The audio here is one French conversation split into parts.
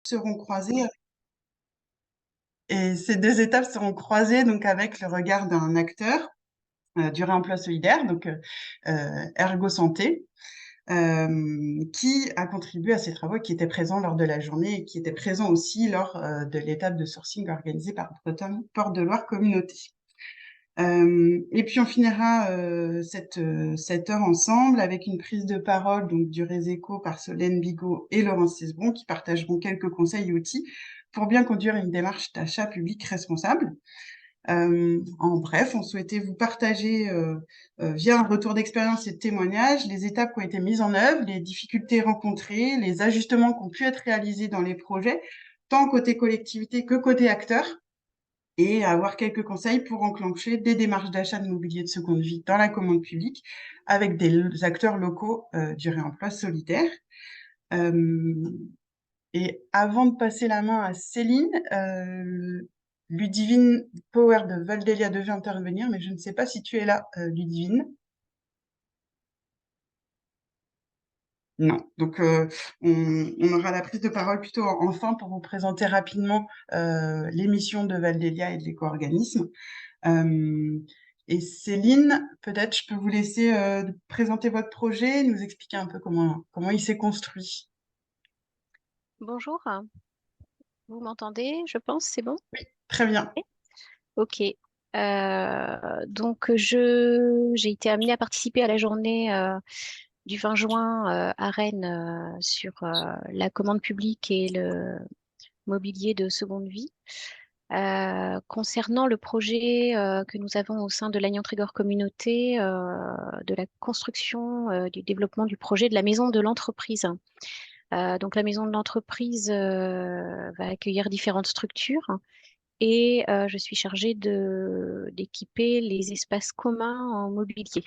seront croisées et ces deux étapes seront croisées donc avec le regard d'un acteur du réemploi solidaire, donc Ergo Santé, qui a contribué à ces travaux, qui était présent lors de la journée et qui était présent aussi lors de l'étape de sourcing organisée par Bretonne Port de Loire Communauté. Et puis on finira cette heure ensemble avec une prise de parole donc du Réseco par Solène Bigot et Laurence Cesbron qui partageront quelques conseils et outils pour bien conduire une démarche d'achat public responsable. En bref, on souhaitait vous partager via un retour d'expérience et de témoignages les étapes qui ont été mises en œuvre, les difficultés rencontrées, les ajustements qui ont pu être réalisés dans les projets, tant côté collectivité que côté acteurs, et avoir quelques conseils pour enclencher des démarches d'achat de mobilier de seconde vie dans la commande publique avec des acteurs locaux du réemploi solidaire. Et avant de passer la main à Céline, Ludivine Power de Valdelia devait intervenir, mais je ne sais pas si tu es là, Ludivine. Non. Donc, on aura la prise de parole plutôt en fin pour vous présenter rapidement les missions de Valdelia et de l'éco-organisme. Et Céline, peut-être je peux vous laisser présenter votre projet, nous expliquer un peu comment il s'est construit. Bonjour, vous m'entendez, je pense, c'est bon? Très bien. Ok. Donc, j'ai été amenée à participer à la journée du 20 juin à Rennes sur la commande publique et le mobilier de seconde vie. Concernant le projet que nous avons au sein de l'Agnon Trégor Communauté, de la construction, du développement du projet de la maison de l'entreprise. Donc la maison de l'entreprise va accueillir différentes structures et je suis chargée d'équiper les espaces communs en mobilier.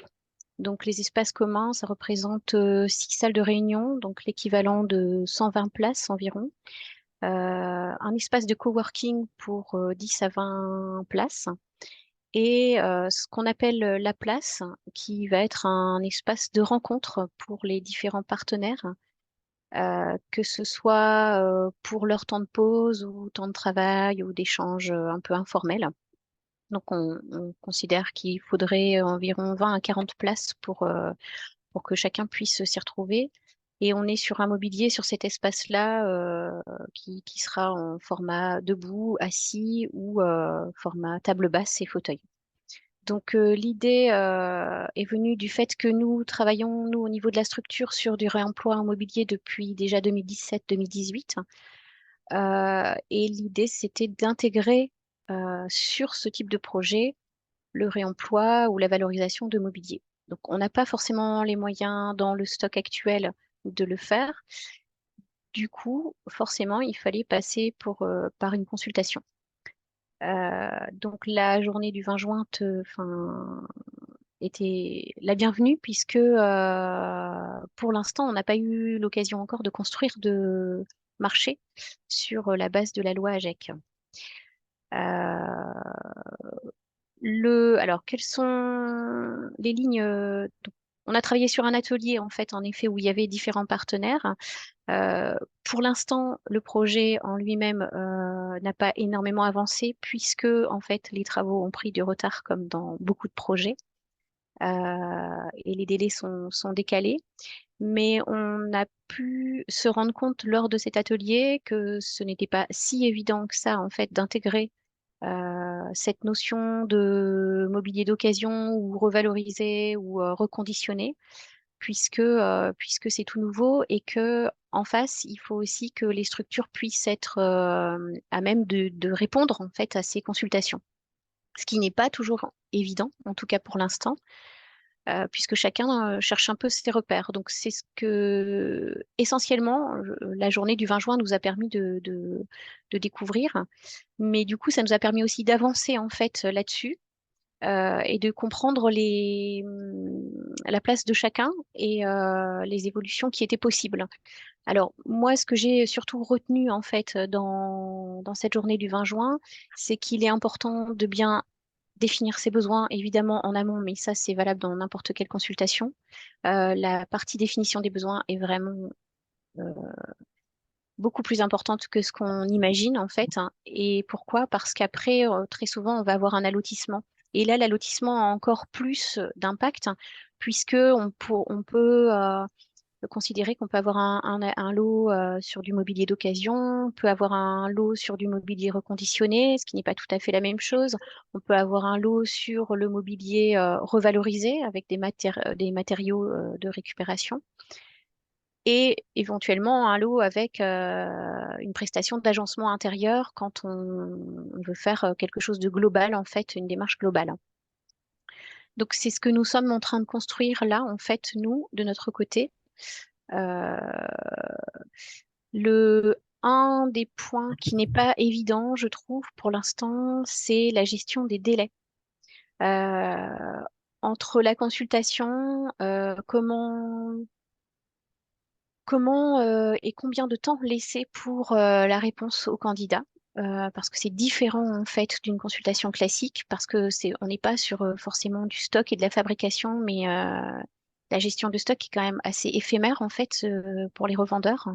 Donc les espaces communs, ça représente 6 salles de réunion, donc l'équivalent de 120 places environ. Un espace de coworking pour 10 à 20 places et ce qu'on appelle la place, qui va être un espace de rencontre pour les différents partenaires, que ce soit pour leur temps de pause ou temps de travail ou d'échange un peu informel. Donc on considère qu'il faudrait environ 20 à 40 places pour que chacun puisse s'y retrouver. Et on est sur un mobilier sur cet espace-là qui sera en format debout, assis ou format table basse et fauteuil. Donc l'idée est venue du fait que nous travaillons, nous, au niveau de la structure, sur du réemploi immobilier depuis déjà 2017-2018. Et l'idée, c'était d'intégrer sur ce type de projet le réemploi ou la valorisation de mobilier. Donc on n'a pas forcément les moyens dans le stock actuel de le faire. Du coup, forcément, il fallait passer par une consultation. Donc la journée du 20 juin était la bienvenue puisque pour l'instant, on n'a pas eu l'occasion encore de construire de marché sur la base de la loi AGEC. Alors, quelles sont les lignes on a travaillé sur un atelier, en fait, en effet, où il y avait différents partenaires. Pour l'instant, le projet en lui-même n'a pas énormément avancé puisque, en fait, les travaux ont pris du retard comme dans beaucoup de projets et les délais sont décalés. Mais on a pu se rendre compte lors de cet atelier que ce n'était pas si évident que ça, en fait, d'intégrer cette notion de mobilier d'occasion ou revalorisé ou reconditionné, puisque c'est tout nouveau et que en face, il faut aussi que les structures puissent être à même de répondre en fait à ces consultations. Ce qui n'est pas toujours évident, en tout cas pour l'instant, puisque chacun cherche un peu ses repères. Donc c'est ce que essentiellement la journée du 20 juin nous a permis de découvrir. Mais du coup, ça nous a permis aussi d'avancer en fait là-dessus et de comprendre la place de chacun et les évolutions qui étaient possibles. Alors, moi, ce que j'ai surtout retenu en fait dans cette journée du 20 juin, c'est qu'il est important de bien définir ses besoins, évidemment en amont, mais ça, c'est valable dans n'importe quelle consultation. La partie définition des besoins est vraiment beaucoup plus importante que ce qu'on imagine en fait, hein. Et pourquoi? Parce qu'après, très souvent, on va avoir un allotissement. Et là, l'allotissement a encore plus d'impact, hein, puisque on peut considérer qu'on peut avoir un lot sur du mobilier d'occasion, on peut avoir un lot sur du mobilier reconditionné, ce qui n'est pas tout à fait la même chose. On peut avoir un lot sur le mobilier revalorisé avec des matériaux de récupération et éventuellement un lot avec une prestation d'agencement intérieur quand on veut faire quelque chose de global, en fait, une démarche globale. Donc c'est ce que nous sommes en train de construire là, en fait, nous, de notre côté. Euh, un des points qui n'est pas évident, je trouve, pour l'instant, c'est la gestion des délais. Euh, entre la consultation, comment et combien de temps laisser pour la réponse au candidat, parce que c'est différent en fait d'une consultation classique, parce que on n'est pas sur forcément du stock et de la fabrication, mais la gestion de stock est quand même assez éphémère en fait pour les revendeurs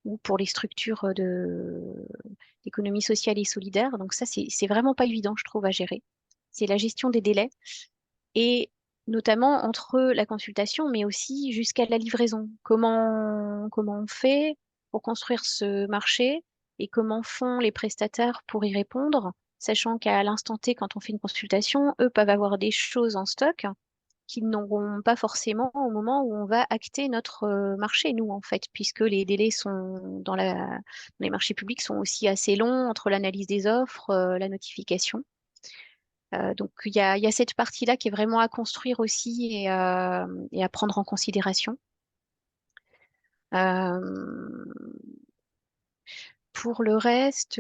ou pour les structures d'économie sociale et solidaire. Donc ça, c'est vraiment pas évident, je trouve, à gérer. C'est la gestion des délais et notamment entre la consultation, mais aussi jusqu'à la livraison. Comment on fait pour construire ce marché et comment font les prestataires pour y répondre, sachant qu'à l'instant T, quand on fait une consultation, eux peuvent avoir des choses en stock qu'ils n'auront pas forcément au moment où on va acter notre marché, nous, en fait, puisque les délais dans les marchés publics sont aussi assez longs entre l'analyse des offres, la notification. Donc, il y a cette partie-là qui est vraiment à construire aussi et à prendre en considération. Euh, pour le reste,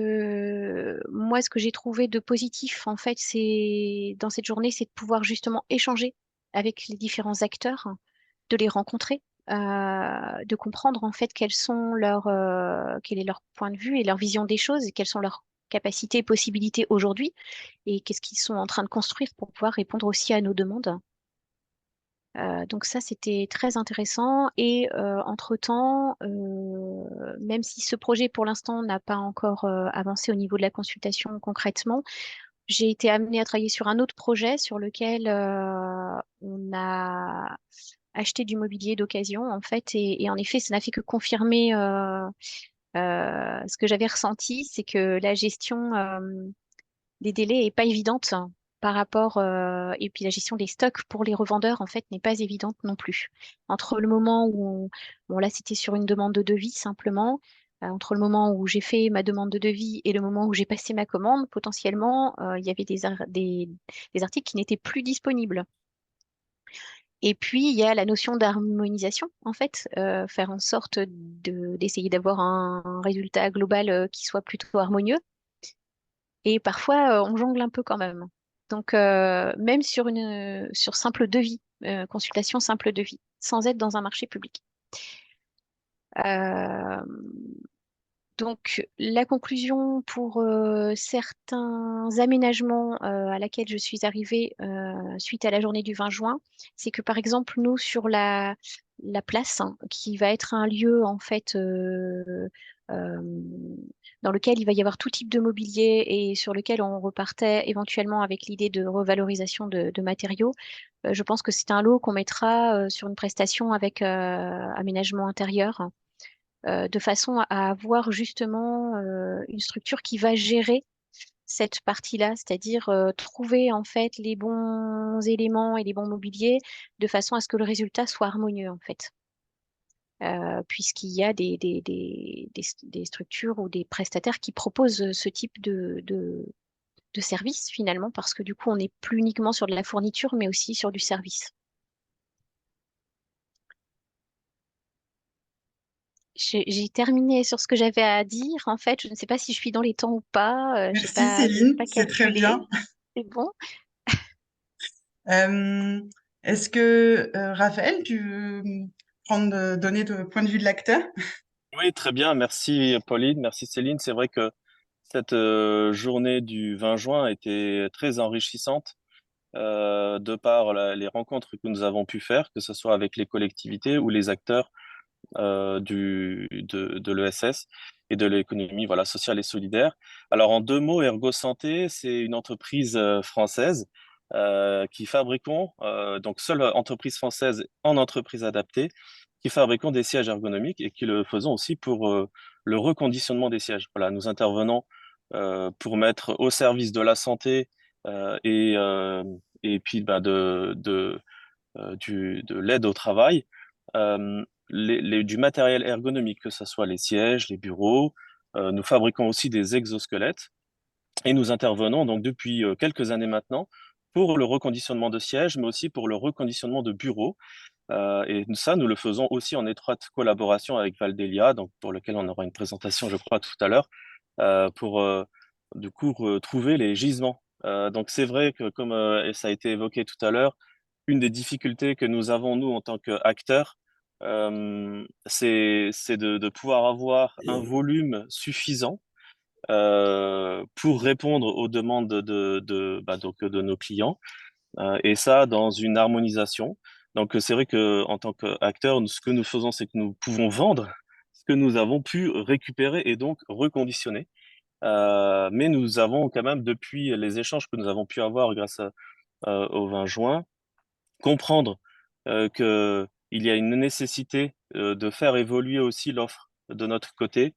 moi, ce que j'ai trouvé de positif, en fait, c'est dans cette journée, c'est de pouvoir justement échanger avec les différents acteurs, de les rencontrer, de comprendre en fait quel est leur point de vue et leur vision des choses et quelles sont leurs capacités et possibilités aujourd'hui et qu'est-ce qu'ils sont en train de construire pour pouvoir répondre aussi à nos demandes. Donc ça, c'était très intéressant. Et entre-temps, même si ce projet pour l'instant n'a pas encore avancé au niveau de la consultation concrètement, j'ai été amenée à travailler sur un autre projet sur lequel on a acheté du mobilier d'occasion, en fait. Et en effet, ça n'a fait que confirmer ce que j'avais ressenti, c'est que la gestion des délais est pas évidente par rapport et puis la gestion des stocks pour les revendeurs en fait n'est pas évidente non plus. Entre le moment où bon là c'était sur une demande de devis simplement, entre le moment où j'ai fait ma demande de devis et le moment où j'ai passé ma commande, potentiellement il y avait des articles qui n'étaient plus disponibles. Et puis il y a la notion d'harmonisation en fait, faire en sorte d'essayer d'avoir un résultat global qui soit plutôt harmonieux. Et parfois, on jongle un peu quand même. Donc, même sur simple devis, consultation simple devis, sans être dans un marché public. Euh, donc, la conclusion pour certains aménagements à laquelle je suis arrivée suite à la journée du 20 juin, c'est que par exemple, nous, sur la place, hein, qui va être un lieu en fait euh, dans lequel il va y avoir tout type de mobilier et sur lequel on repartait éventuellement avec l'idée de revalorisation de matériaux, je pense que c'est un lot qu'on mettra sur une prestation avec aménagement intérieur de façon à avoir justement une structure qui va gérer cette partie-là, c'est-à-dire trouver en fait les bons éléments et les bons mobiliers de façon à ce que le résultat soit harmonieux en fait. Puisqu'il y a des structures ou des prestataires qui proposent ce type de service finalement, parce que du coup, on n'est plus uniquement sur de la fourniture, mais aussi sur du service. J'ai terminé sur ce que j'avais à dire. En fait, je ne sais pas si je suis dans les temps ou pas. Merci J'ai Céline, pas c'est très bien. calculé. C'est bon. Euh, Est-ce que Raphaël, tu veux donner le point de vue de l'acteur? Oui, très bien. Merci Pauline, merci Céline. C'est vrai que cette journée du 20 juin a été très enrichissante de par les rencontres que nous avons pu faire, que ce soit avec les collectivités ou les acteurs de l'ESS et de l'économie voilà, sociale et solidaire. Alors, en deux mots, Ergo Santé, c'est une entreprise française qui fabriquons, donc seule entreprise française en entreprise adaptée, qui fabriquons des sièges ergonomiques et qui le faisons aussi pour le reconditionnement des sièges. Voilà, nous intervenons pour mettre au service de la santé euh, et, euh, et puis bah, de l'aide au travail, du matériel ergonomique, que ce soit les sièges, les bureaux. Nous fabriquons aussi des exosquelettes et nous intervenons donc depuis quelques années maintenant pour le reconditionnement de sièges, mais aussi pour le reconditionnement de bureaux. Et ça, nous le faisons aussi en étroite collaboration avec Valdelia, donc pour lequel on aura une présentation, je crois, tout à l'heure, pour du coup retrouver les gisements. Donc c'est vrai que, comme ça a été évoqué tout à l'heure, une des difficultés que nous avons, nous, en tant qu'acteurs, c'est de pouvoir avoir un volume suffisant pour répondre aux demandes donc, de nos clients, et ça dans une harmonisation. Donc c'est vrai que en tant qu'acteurs, ce que nous faisons, c'est que nous pouvons vendre ce que nous avons pu récupérer et donc reconditionner. Mais nous avons quand même, depuis les échanges que nous avons pu avoir au 20 juin, comprendre que il y a une nécessité de faire évoluer aussi l'offre de notre côté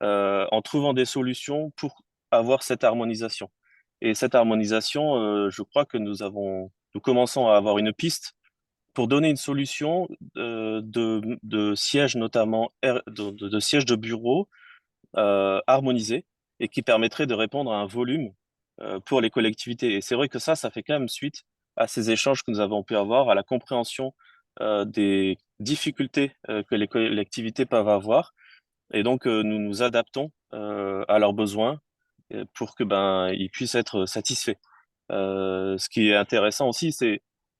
en trouvant des solutions pour avoir cette harmonisation. Et cette harmonisation, je crois que nous commençons à avoir une piste pour donner une solution de sièges notamment de sièges de bureau harmonisés et qui permettrait de répondre à un volume pour les collectivités. Et c'est vrai que ça fait quand même suite à ces échanges que nous avons pu avoir, à la compréhension des difficultés que les collectivités peuvent avoir. Et donc, nous nous adaptons à leurs besoins pour que ils puissent être satisfaits. Ce qui est intéressant aussi,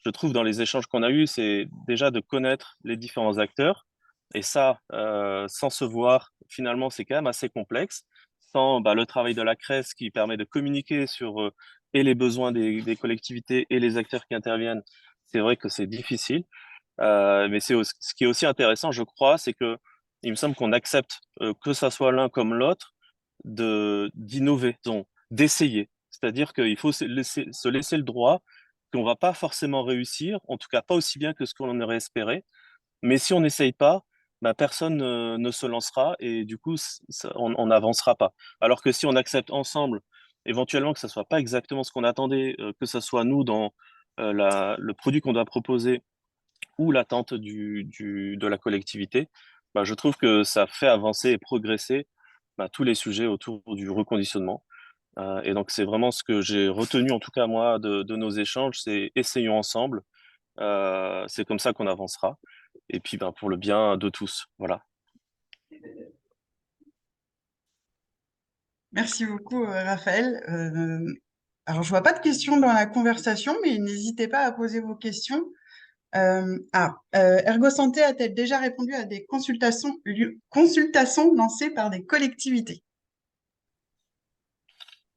je trouve, dans les échanges qu'on a eus, c'est déjà de connaître les différents acteurs. Et ça, sans se voir, finalement, c'est quand même assez complexe. Sans le travail de la CRES qui permet de communiquer sur et les besoins des collectivités et les acteurs qui interviennent, c'est vrai que c'est difficile. Mais ce qui est aussi intéressant, je crois, c'est que il me semble qu'on accepte, que ça soit l'un comme l'autre, d'innover, donc d'essayer. C'est-à-dire qu'il faut se laisser le droit qu'on va pas forcément réussir, en tout cas pas aussi bien que ce qu'on aurait espéré. Mais si on n'essaye pas, personne ne se lancera et du coup, on n'avancera pas. Alors que si on accepte ensemble, éventuellement que ça soit pas exactement ce qu'on attendait, que ça soit nous dans le produit qu'on doit proposer ou l'attente de la collectivité, je trouve que ça fait avancer et progresser tous les sujets autour du reconditionnement. Et donc, c'est vraiment ce que j'ai retenu, en tout cas moi, de nos échanges, c'est essayons ensemble. C'est comme ça qu'on avancera. Et puis, pour le bien de tous. Voilà. Merci beaucoup, Raphaël. Alors, je vois pas de questions dans la conversation, mais n'hésitez pas à poser vos questions. Ergo Santé a-t-elle déjà répondu à des consultations lancées par des collectivités?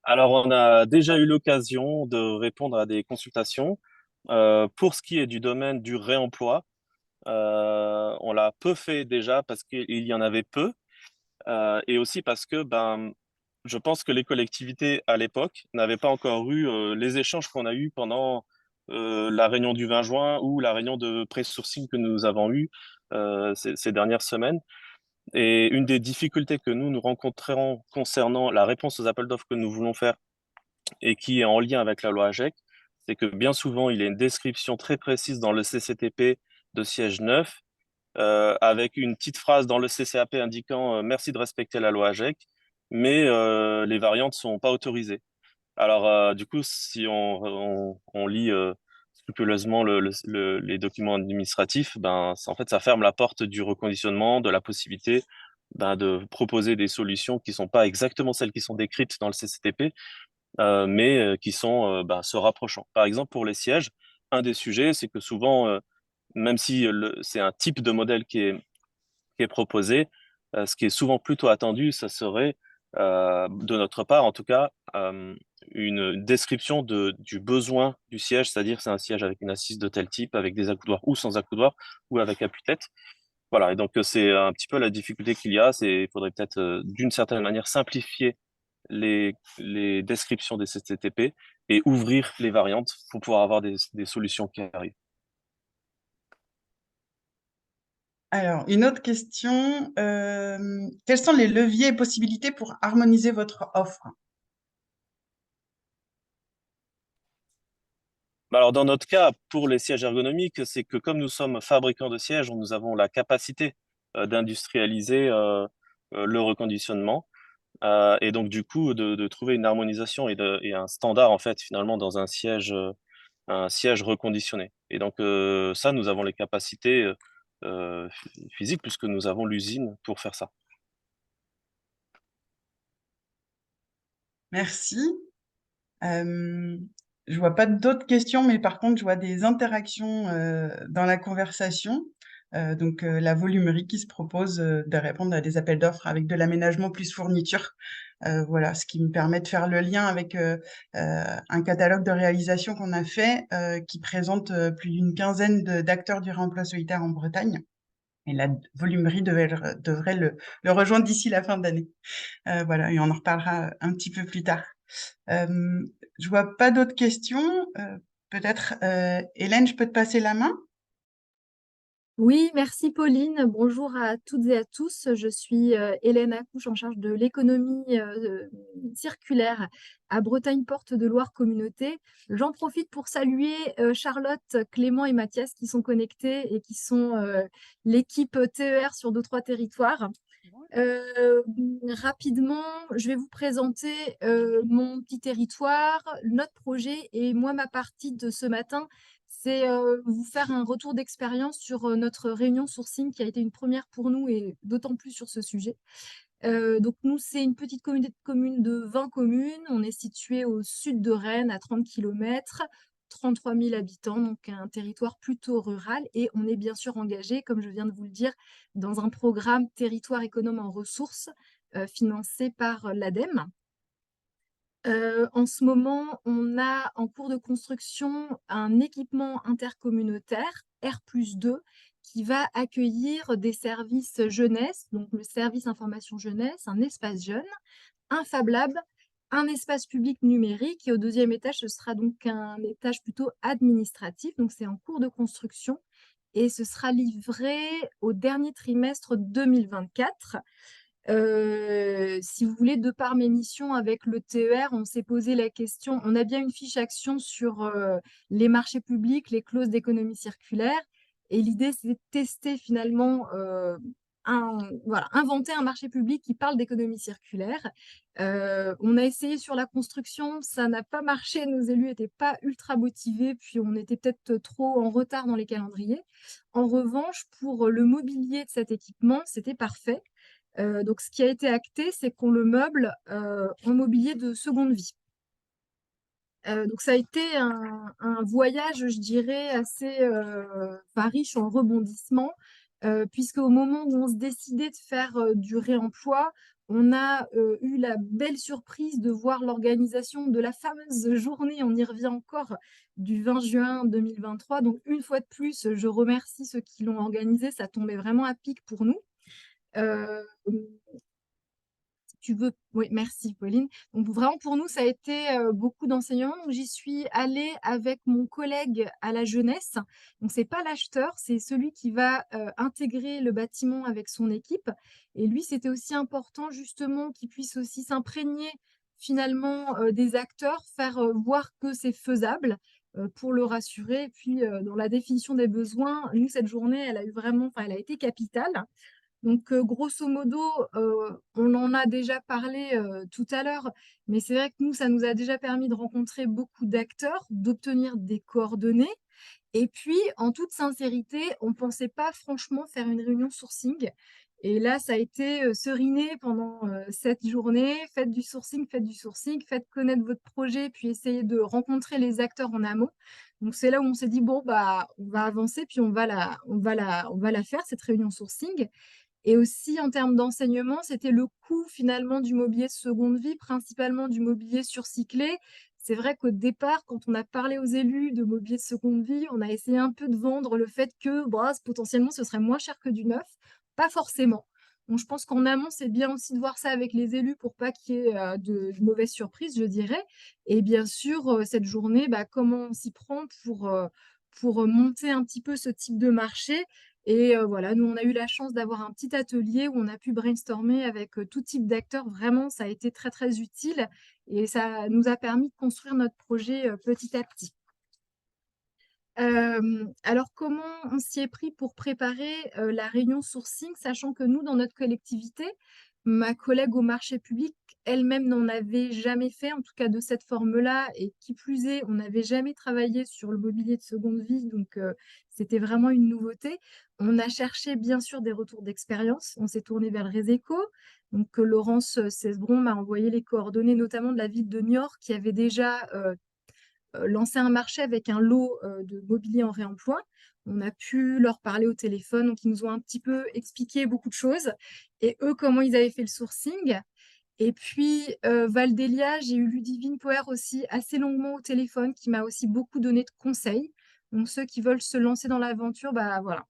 Alors, on a déjà eu l'occasion de répondre à des consultations. Pour ce qui est du domaine du réemploi, on l'a peu fait déjà parce qu'il y en avait peu. Et aussi parce que je pense que les collectivités à l'époque n'avaient pas encore eu les échanges qu'on a eus pendant la réunion du 20 juin ou la réunion de pré-sourcing que nous avons eue ces dernières semaines. Et une des difficultés que nous rencontrerons concernant la réponse aux appels d'offres que nous voulons faire et qui est en lien avec la loi AGEC, c'est que bien souvent, il y a une description très précise dans le CCTP de siège neuf avec une petite phrase dans le CCAP indiquant merci de respecter la loi AGEC, mais les variantes sont pas autorisées. Alors, du coup, si on lit scrupuleusement les documents administratifs, en fait, ça ferme la porte du reconditionnement, de la possibilité de proposer des solutions qui sont pas exactement celles qui sont décrites dans le CCTP, mais qui sont se rapprochant. Par exemple, pour les sièges, un des sujets, c'est que souvent, même si c'est un type de modèle qui est proposé. Ce qui est souvent plutôt attendu, ça serait, de notre part en tout cas, une description du besoin du siège, c'est-à-dire c'est un siège avec une assise de tel type, avec des accoudoirs ou sans accoudoirs, ou avec appui-tête. Voilà, et donc c'est un petit peu la difficulté qu'il y a, c'est il faudrait peut-être d'une certaine manière simplifier les descriptions des CCTP et ouvrir les variantes pour pouvoir avoir des solutions qui arrivent. Alors, une autre question. Quels sont les leviers et possibilités pour harmoniser votre offre? Bah alors dans notre cas, pour les sièges ergonomiques, c'est que comme nous sommes fabricants de sièges, nous avons la capacité d'industrialiser le reconditionnement et donc du coup de trouver une harmonisation et un standard en fait finalement dans un siège reconditionné. Et donc ça, nous avons les capacités physiques puisque nous avons l'usine pour faire ça. Merci. Euh, je vois pas d'autres questions, mais par contre, je vois des interactions dans la conversation. La volumerie qui se propose de répondre à des appels d'offres avec de l'aménagement plus fourniture. Voilà, ce qui me permet de faire le lien avec un catalogue de réalisations qu'on a fait qui présente plus d'une quinzaine d'acteurs du réemploi solitaire en Bretagne. Et la volumerie devrait le rejoindre d'ici la fin d'année. Voilà, et on en reparlera un petit peu plus tard. Euh, je vois pas d'autres questions. Peut-être, Hélène, je peux te passer la main? Oui, merci Pauline. Bonjour à toutes et à tous. Je suis Hélène Accouche en charge de l'économie circulaire à Bretagne Porte de Loire Communauté. J'en profite pour saluer Charlotte, Clément et Mathias qui sont connectés et qui sont l'équipe TER sur 2-3 territoires. Rapidement, je vais vous présenter mon petit territoire, notre projet et moi, ma partie de ce matin, c'est vous faire un retour d'expérience sur notre réunion sourcing qui a été une première pour nous et d'autant plus sur ce sujet. Donc nous, c'est une petite communauté de communes de 20 communes. On est situé au sud de Rennes à 30 km, 33 000 habitants, donc un territoire plutôt rural. Et on est bien sûr engagé, comme je viens de vous le dire, dans un programme territoire économe en ressources financé par l'ADEME. En ce moment, on a en cours de construction un équipement intercommunautaire R+2 qui va accueillir des services jeunesse, donc le service information jeunesse, un espace jeune, un Fab Lab, un espace public numérique et au deuxième étage, ce sera donc un étage plutôt administratif, donc c'est en cours de construction et ce sera livré au dernier trimestre 2024. Si vous voulez, de par mes missions avec le TER, on s'est posé la question, on a bien une fiche action sur les marchés publics, les clauses d'économie circulaire, et l'idée c'est de tester finalement, voilà, inventer un marché public qui parle d'économie circulaire. On a essayé sur la construction, ça n'a pas marché, nos élus n'étaient pas ultra motivés, puis on était peut-être trop en retard dans les calendriers. En revanche, pour le mobilier de cet équipement, c'était parfait. Donc, ce qui a été acté, c'est qu'on le meuble en mobilier de seconde vie. Donc, ça a été un voyage, je dirais, assez riche en rebondissements, puisque au moment où on se décidait de faire du réemploi, on a eu la belle surprise de voir l'organisation de la fameuse journée, on y revient encore, du 20 juin 2023. Donc, une fois de plus, je remercie ceux qui l'ont organisé, ça tombait vraiment à pic pour nous. Euh, Tu veux, oui, merci Pauline. Donc vraiment pour nous, ça a été beaucoup d'enseignements. Donc j'y suis allée avec mon collègue à la jeunesse. Donc c'est pas l'acheteur, c'est celui qui va intégrer le bâtiment avec son équipe. Et lui, c'était aussi important justement qu'il puisse aussi s'imprégner finalement des acteurs, faire voir que c'est faisable pour le rassurer. Et puis dans la définition des besoins, nous cette journée, elle a eu vraiment, enfin elle a été capitale. Donc, grosso modo, on en a déjà parlé tout à l'heure, mais c'est vrai que nous, ça nous a déjà permis de rencontrer beaucoup d'acteurs, d'obtenir des coordonnées. Et puis, en toute sincérité, on ne pensait pas franchement faire une réunion sourcing. Et là, ça a été seriné pendant cette journée. Faites du sourcing, faites connaître votre projet, puis essayez de rencontrer les acteurs en amont. Donc, c'est là où on s'est dit, bon, bah, on va avancer, puis on va la faire, cette réunion sourcing. Et aussi, en termes d'enseignement, c'était le coût finalement du mobilier de seconde vie, principalement du mobilier surcyclé. C'est vrai qu'au départ, quand on a parlé aux élus de mobilier de seconde vie, on a essayé un peu de vendre le fait que bah, potentiellement ce serait moins cher que du neuf. Pas forcément. Donc je pense qu'en amont, c'est bien aussi de voir ça avec les élus pour pas qu'il y ait de mauvaises surprises, je dirais. Et bien sûr, cette journée, bah, comment on s'y prend pour monter un petit peu ce type de marché. Et voilà, nous, on a eu la chance d'avoir un petit atelier où on a pu brainstormer avec tout type d'acteurs. Vraiment, ça a été très, très utile et ça nous a permis de construire notre projet petit à petit. Alors, comment on s'y est pris pour préparer la réunion sourcing, sachant que nous, dans notre collectivité, ma collègue au marché public elle-même n'en avait jamais fait, en tout cas de cette forme-là, et qui plus est, on n'avait jamais travaillé sur le mobilier de seconde vie, donc c'était vraiment une nouveauté. On a cherché bien sûr des retours d'expérience, on s'est tourné vers le Réseco, donc Laurence Cesbron m'a envoyé les coordonnées notamment de la ville de Niort qui avait déjà lancer un marché avec un lot de mobilier en réemploi. On a pu leur parler au téléphone, donc ils nous ont un petit peu expliqué beaucoup de choses. Et eux, comment ils avaient fait le sourcing. Et puis, Valdélia, j'ai eu Ludivine Poer aussi assez longuement au téléphone, qui m'a aussi beaucoup donné de conseils. Donc, ceux qui veulent se lancer dans l'aventure, bah voilà,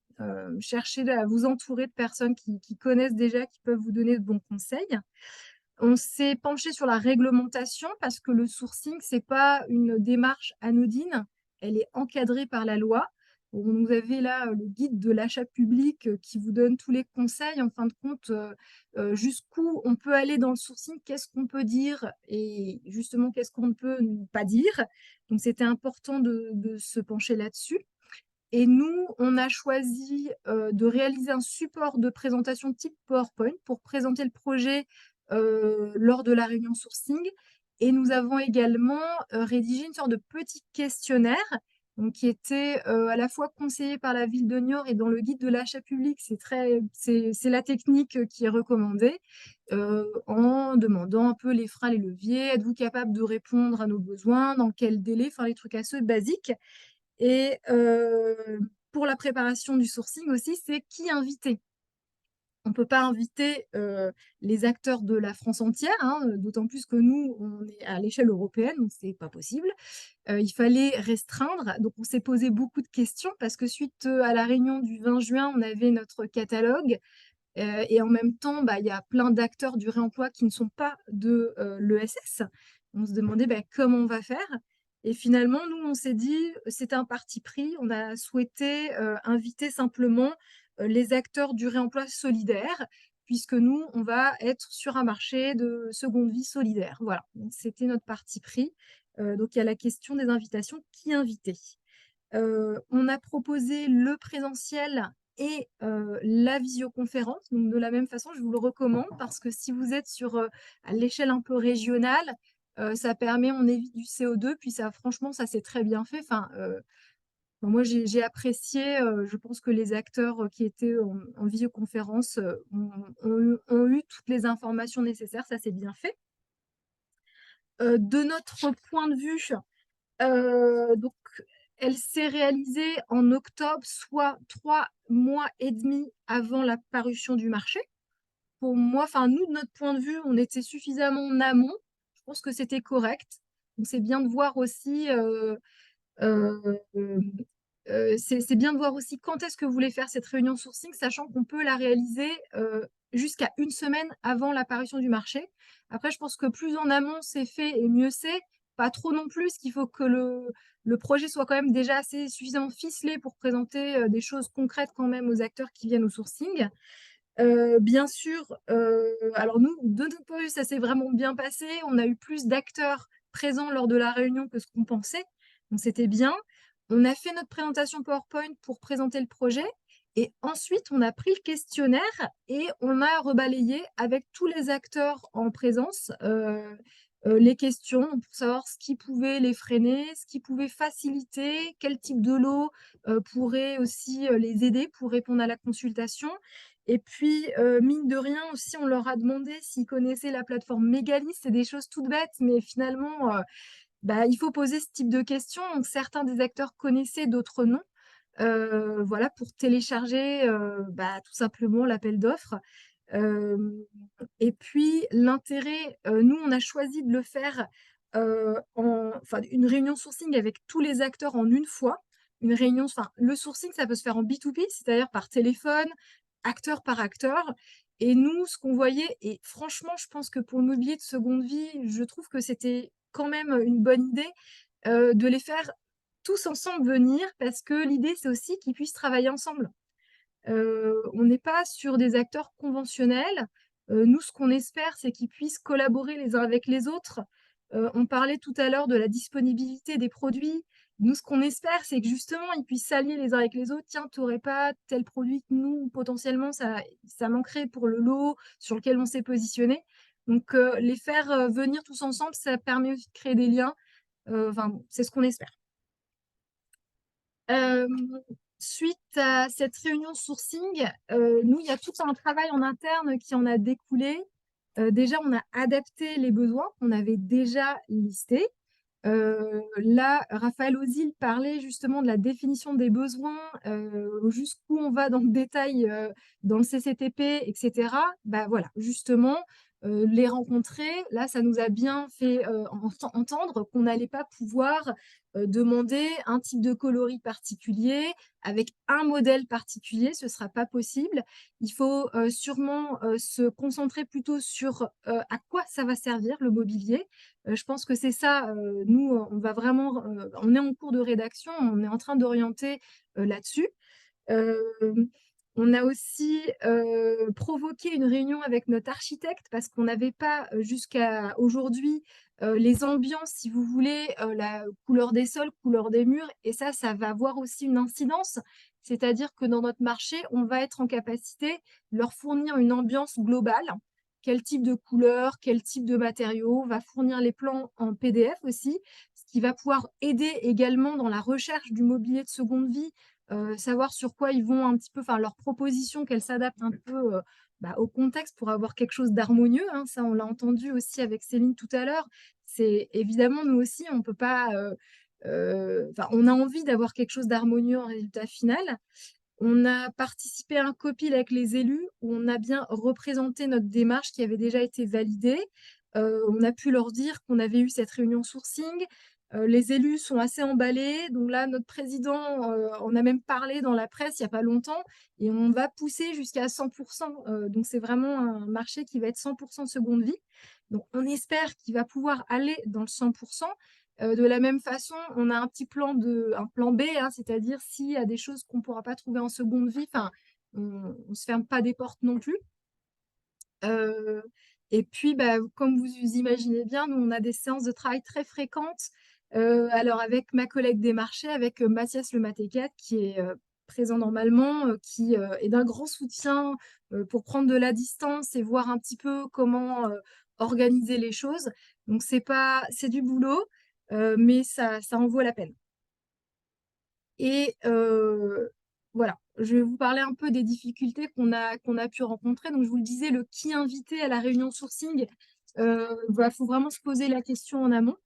cherchez à vous entourer de personnes qui connaissent déjà, qui peuvent vous donner de bons conseils. On s'est penché sur la réglementation parce que le sourcing, c'est pas une démarche anodine, elle est encadrée par la loi. Vous avez là le guide de l'achat public qui vous donne tous les conseils, en fin de compte, jusqu'où on peut aller dans le sourcing, qu'est-ce qu'on peut dire et justement qu'est-ce qu'on ne peut pas dire. Donc c'était important de se pencher là-dessus. Et nous, on a choisi de réaliser un support de présentation type PowerPoint pour présenter le projet lors de la réunion sourcing. Et nous avons également rédigé une sorte de petit questionnaire donc, qui était à la fois conseillé par la ville de Niort et dans le guide de l'achat public, c'est la technique qui est recommandée en demandant un peu les freins, les leviers, êtes-vous capable de répondre à nos besoins, dans quel délai, enfin les trucs assez basiques. Et pour la préparation du sourcing aussi, c'est qui inviter. On ne peut pas inviter les acteurs de la France entière, hein, d'autant plus que nous, on est à l'échelle européenne, donc ce n'est pas possible. Il fallait restreindre. Donc, on s'est posé beaucoup de questions parce que suite à la réunion du 20 juin, on avait notre catalogue. Et en même temps, bah, il y a plein d'acteurs du réemploi qui ne sont pas de l'ESS. On se demandait bah, comment on va faire. Et finalement, nous, on s'est dit, c'était un parti pris. On a souhaité inviter simplement les acteurs du réemploi solidaire, puisque nous, on va être sur un marché de seconde vie solidaire. Voilà, c'était notre parti pris. Donc, il y a la question des invitations. Qui inviter on a proposé le présentiel et la visioconférence. Donc, de la même façon, je vous le recommande parce que si vous êtes à l'échelle un peu régionale, ça permet, on évite du CO2, puis ça, franchement, ça s'est très bien fait. Enfin, moi, j'ai apprécié, je pense que les acteurs qui étaient en visioconférence ont eu toutes les informations nécessaires, ça s'est bien fait. De notre point de vue, donc, elle s'est réalisée en octobre, soit 3 mois et demi avant la parution du marché. Pour moi, enfin nous, de notre point de vue, on était suffisamment en amont. Je pense que c'était correct. Donc c'est bien de voir aussi, c'est bien de voir aussi quand est-ce que vous voulez faire cette réunion sourcing, sachant qu'on peut la réaliser jusqu'à une semaine avant l'apparition du marché. Après, je pense que plus en amont c'est fait et mieux c'est. Pas trop non plus, qu'il faut que le projet soit quand même déjà assez suffisamment ficelé pour présenter des choses concrètes quand même aux acteurs qui viennent au sourcing. Bien sûr, alors nous, de notre point de vue, ça s'est vraiment bien passé. On a eu plus d'acteurs présents lors de la réunion que ce qu'on pensait. Donc c'était bien. On a fait notre présentation PowerPoint pour présenter le projet. Et ensuite, on a pris le questionnaire et on a rebalayé avec tous les acteurs en présence les questions pour savoir ce qui pouvait les freiner, ce qui pouvait faciliter, quel type de lot pourrait aussi les aider pour répondre à la consultation. Et puis, mine de rien aussi, on leur a demandé s'ils connaissaient la plateforme Mégalis. C'est des choses toutes bêtes, mais finalement, bah, il faut poser ce type de questions. Donc, certains des acteurs connaissaient, d'autres non. Voilà, pour télécharger bah, tout simplement l'appel d'offres. Et puis, l'intérêt, nous, on a choisi de le faire une réunion sourcing avec tous les acteurs en une fois. Le sourcing, ça peut se faire en B2B, c'est-à-dire par téléphone, acteur par acteur. Et nous, ce qu'on voyait, et franchement, je pense que pour le mobilier de seconde vie, je trouve que c'était quand même une bonne idée de les faire tous ensemble venir, parce que l'idée, c'est aussi qu'ils puissent travailler ensemble. On n'est pas sur des acteurs conventionnels. Nous, ce qu'on espère, c'est qu'ils puissent collaborer les uns avec les autres. On parlait tout à l'heure de la disponibilité des produits. Nous, ce qu'on espère, c'est que justement, ils puissent s'allier les uns avec les autres. Tiens, tu n'aurais pas tel produit que nous, potentiellement, ça manquerait pour le lot sur lequel on s'est positionné. Donc, les faire venir tous ensemble, ça permet aussi de créer des liens. C'est ce qu'on espère. Euh, Suite à cette réunion sourcing, nous, il y a tout un travail en interne qui en a découlé. Déjà, on a adapté les besoins qu'on avait déjà listés. Là, Raphaël Ozil parlait justement de la définition des besoins, jusqu'où on va dans le détail, dans le CCTP, etc. Bah voilà, justement, les rencontrer, là, ça nous a bien fait entendre qu'on n'allait pas pouvoir demander un type de coloris particulier avec un modèle particulier, ce ne sera pas possible. Il faut sûrement se concentrer plutôt sur à quoi ça va servir le mobilier. Je pense que c'est ça, nous, on va vraiment, on est en cours de rédaction, on est en train d'orienter là-dessus. Euh, on a aussi provoqué une réunion avec notre architecte parce qu'on n'avait pas jusqu'à aujourd'hui les ambiances, si vous voulez, la couleur des sols, couleur des murs, et ça va avoir aussi une incidence. C'est-à-dire que dans notre marché, on va être en capacité de leur fournir une ambiance globale. Quel type de couleur, quel type de matériaux, on va fournir les plans en PDF aussi, ce qui va pouvoir aider également dans la recherche du mobilier de seconde vie, savoir sur quoi ils vont un petit peu, enfin leur proposition, qu'elle s'adapte un peu au contexte pour avoir quelque chose d'harmonieux, hein. Ça, on l'a entendu aussi avec Céline tout à l'heure. C'est évidemment, nous aussi, on peut pas, on a envie d'avoir quelque chose d'harmonieux en résultat final. On a participé à un copil avec les élus où on a bien représenté notre démarche qui avait déjà été validée. On a pu leur dire qu'on avait eu cette réunion sourcing. Les élus sont assez emballés. Donc là, notre président en a même parlé dans la presse il n'y a pas longtemps et on va pousser jusqu'à 100%. Donc c'est vraiment un marché qui va être 100% seconde vie. Donc on espère qu'il va pouvoir aller dans le 100%. De la même façon, on a un petit plan un plan B, hein, c'est-à-dire s'il y a des choses qu'on ne pourra pas trouver en seconde vie, on ne se ferme pas des portes non plus. Et puis, comme vous imaginez bien, nous, on a des séances de travail très fréquentes. Alors, avec ma collègue des marchés, avec Mathias Le Matécat, qui est présent normalement, qui est d'un grand soutien pour prendre de la distance et voir un petit peu comment organiser les choses. Donc, c'est du boulot, mais ça en vaut la peine. Et voilà, je vais vous parler un peu des difficultés qu'on a pu rencontrer. Donc, je vous le disais, le qui invité à la réunion sourcing, faut vraiment se poser la question en amont.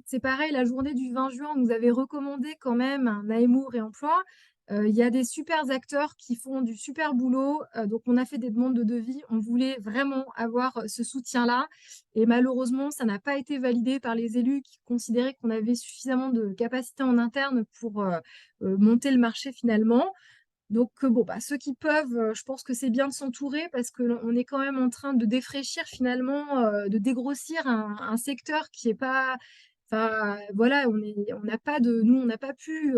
C'est pareil, la journée du 20 juin, on nous avait recommandé quand même un AMO réemploi. Il y a des super acteurs qui font du super boulot. Donc, on a fait des demandes de devis. On voulait vraiment avoir ce soutien-là. Et malheureusement, ça n'a pas été validé par les élus qui considéraient qu'on avait suffisamment de capacité en interne pour monter le marché finalement. Donc, ceux qui peuvent, je pense que c'est bien de s'entourer parce qu'on est quand même en train de défraîchir finalement, de dégrossir un secteur qui n'est pas. Enfin, voilà, on n'a pas de. Nous, on n'a pas pu.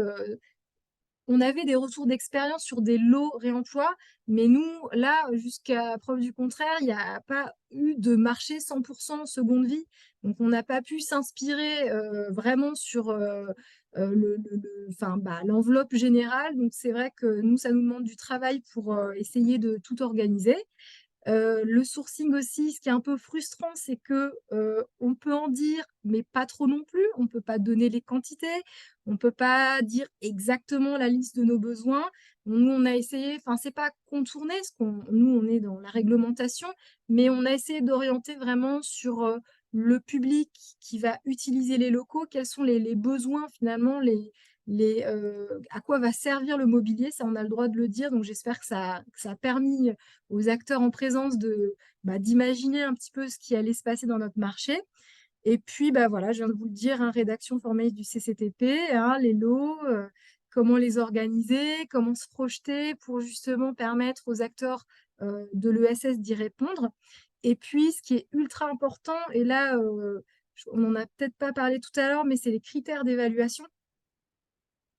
On avait des retours d'expérience sur des lots réemploi, mais nous, là, jusqu'à preuve du contraire, il n'y a pas eu de marché 100% seconde vie. Donc, on n'a pas pu s'inspirer vraiment sur l'enveloppe générale. Donc, c'est vrai que nous, ça nous demande du travail pour essayer de tout organiser. Le sourcing aussi, ce qui est un peu frustrant, c'est que on peut en dire, mais pas trop non plus. On ne peut pas donner les quantités, on ne peut pas dire exactement la liste de nos besoins. Nous, on a essayé, enfin, c'est pas contourner, nous, on est dans la réglementation, mais on a essayé d'orienter vraiment sur le public qui va utiliser les locaux, quels sont les besoins finalement, à quoi va servir le mobilier, ça on a le droit de le dire, donc j'espère que ça a permis aux acteurs en présence d'imaginer un petit peu ce qui allait se passer dans notre marché. Et puis, bah voilà, je viens de vous le dire, hein, rédaction formelle du CCTP, hein, les lots, comment les organiser, comment se projeter pour justement permettre aux acteurs de l'ESS d'y répondre. Et puis, ce qui est ultra important, et là, on n'en a peut-être pas parlé tout à l'heure, mais c'est les critères d'évaluation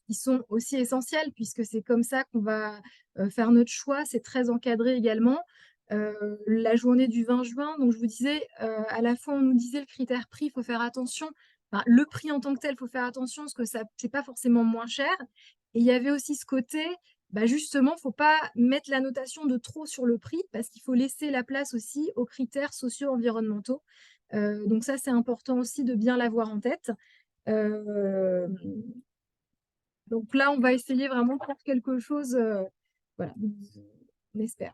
qui sont aussi essentiels, puisque c'est comme ça qu'on va faire notre choix. C'est très encadré également. La journée du 20 juin, donc je vous disais, à la fois on nous disait le critère prix, il faut faire attention. Enfin, le prix en tant que tel, il faut faire attention parce que ça, c'est pas forcément moins cher. Et il y avait aussi ce côté, justement, il ne faut pas mettre la notation de trop sur le prix parce qu'il faut laisser la place aussi aux critères socio-environnementaux. Donc ça, c'est important aussi de bien l'avoir en tête. Euh, donc là, on va essayer vraiment de faire quelque chose, voilà, on espère.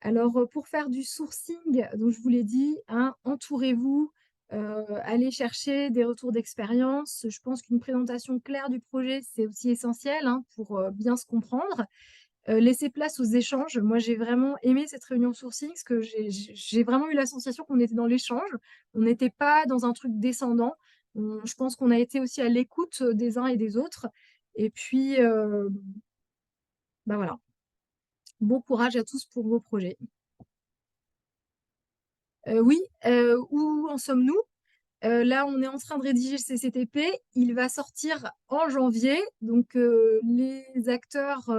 Alors, pour faire du sourcing, donc je vous l'ai dit, hein, entourez-vous, allez chercher des retours d'expérience. Je pense qu'une présentation claire du projet, c'est aussi essentiel, hein, pour bien se comprendre. Laissez place aux échanges. Moi, j'ai vraiment aimé cette réunion sourcing parce que j'ai vraiment eu la sensation qu'on était dans l'échange. On n'était pas dans un truc descendant. Je pense qu'on a été aussi à l'écoute des uns et des autres. Et puis, voilà. Bon courage à tous pour vos projets. Oui, où en sommes-nous? Là, on est en train de rédiger le CCTP. Il va sortir en janvier. Donc, les acteurs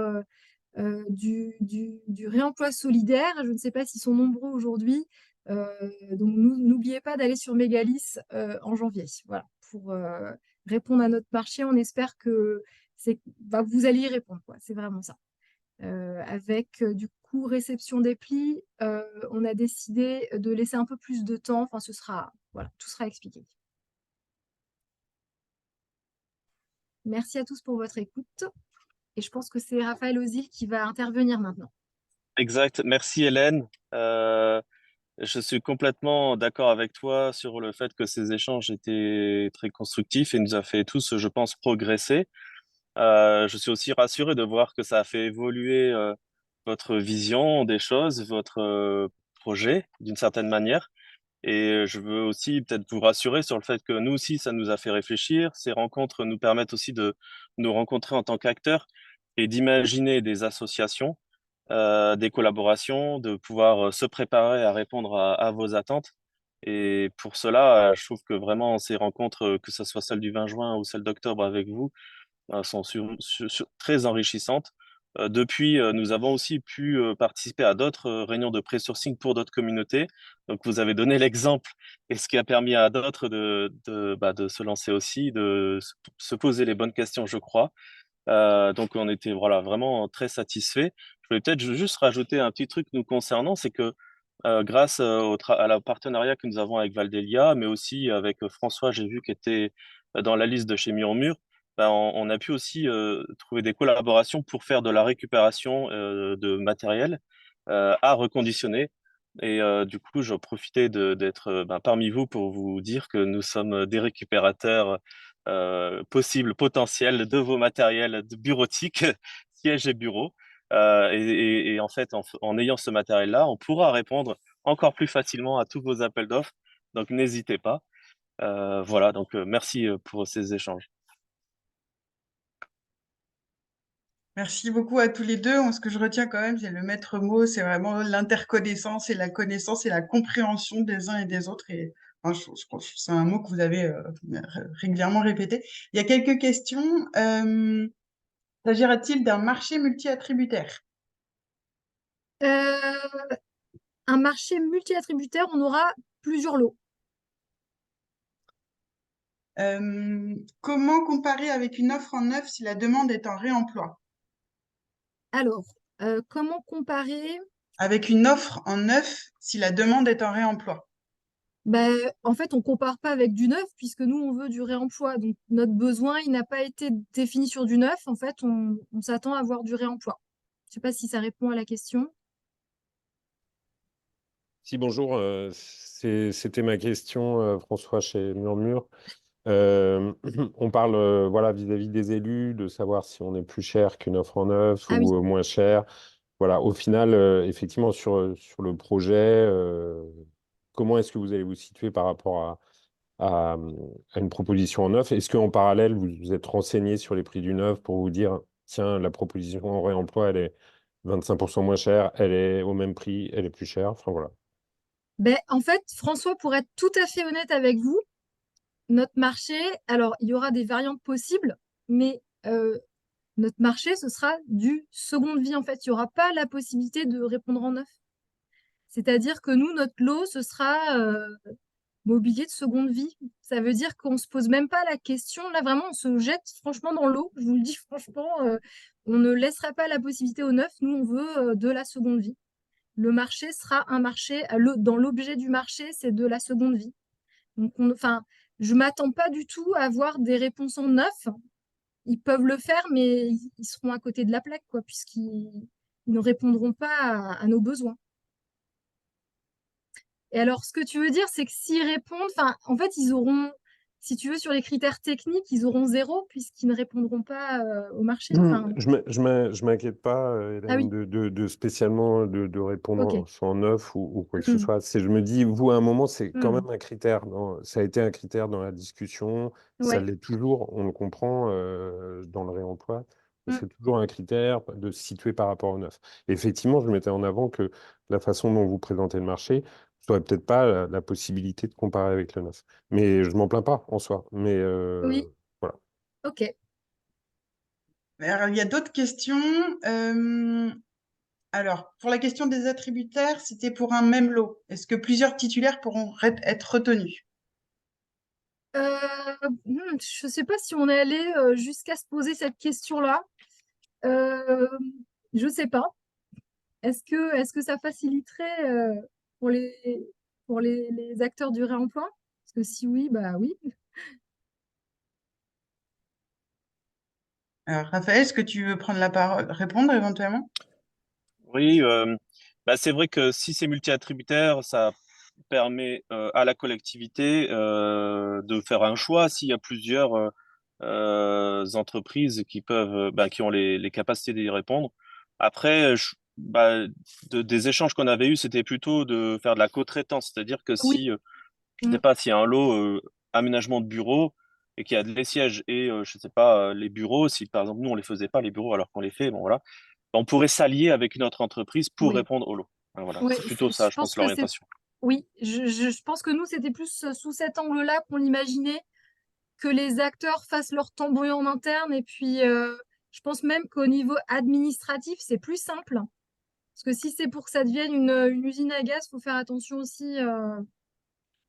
du réemploi solidaire, je ne sais pas s'ils sont nombreux aujourd'hui. Donc, n'oubliez pas d'aller sur Mégalis en janvier. Voilà, pour répondre à notre marché. On espère que vous allez y répondre, quoi. C'est vraiment ça. Avec du coup réception des plis, on a décidé de laisser un peu plus de temps. Enfin, voilà, tout sera expliqué. Merci à tous pour votre écoute. Et je pense que c'est Raphaël Ozil qui va intervenir maintenant. Exact. Merci Hélène. Je suis complètement d'accord avec toi sur le fait que ces échanges étaient très constructifs et nous a fait tous, je pense, progresser. Je suis aussi rassuré de voir que ça a fait évoluer votre vision des choses, votre projet d'une certaine manière. Et je veux aussi peut-être vous rassurer sur le fait que nous aussi, ça nous a fait réfléchir. Ces rencontres nous permettent aussi de nous rencontrer en tant qu'acteurs et d'imaginer des associations, des collaborations, de pouvoir se préparer à répondre à vos attentes. Et pour cela, je trouve que vraiment ces rencontres, que ce soit celle du 20 juin ou celle d'octobre avec vous, sont très enrichissantes. Depuis, nous avons aussi pu participer à d'autres réunions de pré-sourcing pour d'autres communautés. Donc, vous avez donné l'exemple et ce qui a permis à d'autres de se lancer aussi, de se poser les bonnes questions, je crois. Donc, on était voilà, vraiment très satisfaits. Je voulais peut-être juste rajouter un petit truc nous concernant, c'est que grâce à la partenariat que nous avons avec Valdelia, mais aussi avec François, j'ai vu, qui était dans la liste de chez Murmure, ben, on a pu aussi trouver des collaborations pour faire de la récupération de matériel à reconditionner. Et du coup, je profitais d'être parmi vous pour vous dire que nous sommes des récupérateurs possibles, potentiels de vos matériels bureautiques, sièges et bureaux. Et en fait, en ayant ce matériel-là, on pourra répondre encore plus facilement à tous vos appels d'offres. Donc, n'hésitez pas. Voilà, donc merci pour ces échanges. Merci beaucoup à tous les deux. Ce que je retiens quand même, c'est le maître mot, c'est vraiment l'interconnaissance et la connaissance et la compréhension des uns et des autres. Et enfin, je trouve que c'est un mot que vous avez régulièrement répété. Il y a quelques questions. S'agira-t-il d'un marché multi-attributaire? Euh, un marché multi-attributaire, on aura plusieurs lots. Comment comparer avec une offre en neuf si la demande est en réemploi? Alors, comment comparer? Avec une offre en neuf si la demande est en réemploi. En fait, on compare pas avec du neuf puisque nous, on veut du réemploi. Donc, notre besoin, il n'a pas été défini sur du neuf. En fait, on s'attend à avoir du réemploi. Je ne sais pas si ça répond à la question. Si, bonjour, c'était ma question, François, chez Murmure. On parle voilà, vis-à-vis des élus, de savoir si on est plus cher qu'une offre en neuf Ah oui. ou moins cher. Voilà, au final, effectivement, sur le projet, comment est-ce que vous allez vous situer par rapport à, à une proposition en neuf? Est-ce qu'en parallèle, vous vous êtes renseigné sur les prix du neuf pour vous dire, tiens, la proposition en réemploi, elle est 25% moins chère, elle est au même prix, elle est plus chère. Enfin voilà. Ben, en fait, François, pour être tout à fait honnête avec vous, notre marché, alors il y aura des variantes possibles, mais notre marché, ce sera du seconde vie. En fait, il n'y aura pas la possibilité de répondre en neuf. C'est-à-dire que nous, notre lot, ce sera mobilier de seconde vie. Ça veut dire qu'on se pose même pas la question. Là, vraiment, on se jette franchement dans l'eau. Je vous le dis franchement, on ne laissera pas la possibilité au neuf. Nous, on veut de la seconde vie. Le marché sera un marché, dans l'objet du marché, c'est de la seconde vie. Donc, enfin, je m'attends pas du tout à avoir des réponses en neuf. Ils peuvent le faire, mais ils seront à côté de la plaque, quoi, puisqu'ils ne répondront pas à nos besoins. Et alors, ce que tu veux dire, c'est que s'ils répondent, enfin, en fait, ils auront, si tu veux, sur les critères techniques, ils auront 0 puisqu'ils ne répondront pas au marché. Enfin, Je m'inquiète pas, ah Hélène, oui, de spécialement de répondre ok. en neuf ou quoi que ce Mm, soit. C'est, je me dis, vous, à un moment, c'est quand mm, même un critère. Ça a été un critère dans la discussion, ça ouais. l'est toujours, on le comprend dans le réemploi. Mm, C'est toujours un critère de se situer par rapport au neuf. Et effectivement, je mettais en avant que la façon dont vous présentez le marché, vous n'aurez peut-être pas la possibilité de comparer avec le neuf. Mais je m'en plains pas en soi. Mais oui, voilà. ok. Alors, il y a d'autres questions. Alors, pour la question des attributaires, c'était pour un même lot. Est-ce que plusieurs titulaires pourront être retenus? Je ne sais pas si on est allé jusqu'à se poser cette question-là. Euh, je ne sais pas. Est-ce que ça faciliterait pour les acteurs du réemploi? Parce que si oui, bah oui. Alors, Raphaël, est-ce que tu veux prendre la parole, répondre éventuellement? Oui, bah, c'est vrai que si c'est multi-attributaire, ça permet à la collectivité de faire un choix s'il y a plusieurs entreprises qui peuvent, bah, qui ont les capacités d'y répondre. Après, bah, des échanges qu'on avait eus, c'était plutôt de faire de la co-traitance, c'est-à-dire que Oui. si, je sais Mm. pas, s'il y a un lot aménagement de bureaux et qu'il y a les sièges et, je sais pas, les bureaux, si par exemple nous on les faisait pas les bureaux alors qu'on les fait, bon voilà, on pourrait s'allier avec une autre entreprise pour Oui. répondre au lot. Voilà, Ouais, c'est plutôt ça, je je pense pense, que c'est. l'orientation. Oui, je pense que nous, c'était plus sous cet angle-là qu'on l'imaginait, que les acteurs fassent leur tambouillon en interne. Et puis, je pense même qu'au niveau administratif, c'est plus simple. Parce que si c'est pour que ça devienne une usine à gaz, il faut faire attention aussi.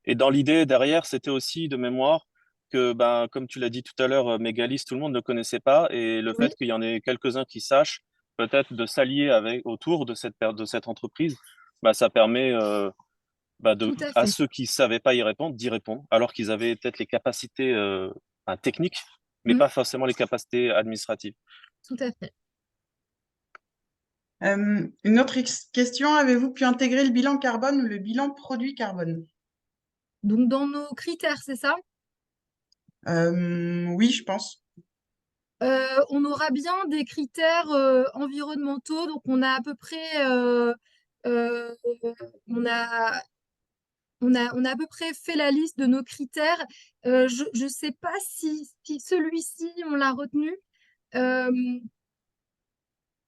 Et dans l'idée derrière, c'était aussi de mémoire que, ben, comme tu l'as dit tout à l'heure, Mégalis, tout le monde ne connaissait pas, et le Oui, fait qu'il y en ait quelques-uns qui sachent, peut-être de s'allier avec autour de de cette entreprise, bah, ça permet bah, tout à à fait. ceux qui savaient pas y répondre d'y répondre, alors qu'ils avaient peut-être les capacités enfin, techniques, mais Mm, pas forcément les capacités administratives. tout à fait. Une autre question, avez-vous pu intégrer le bilan carbone ou le bilan produit carbone? Donc, dans nos critères, c'est ça? Oui, je pense. On aura bien des critères environnementaux. Donc, on a à peu près, euh, on a, on a à peu près fait la liste de nos critères. Je ne sais pas si celui-ci, on l'a retenu, euh,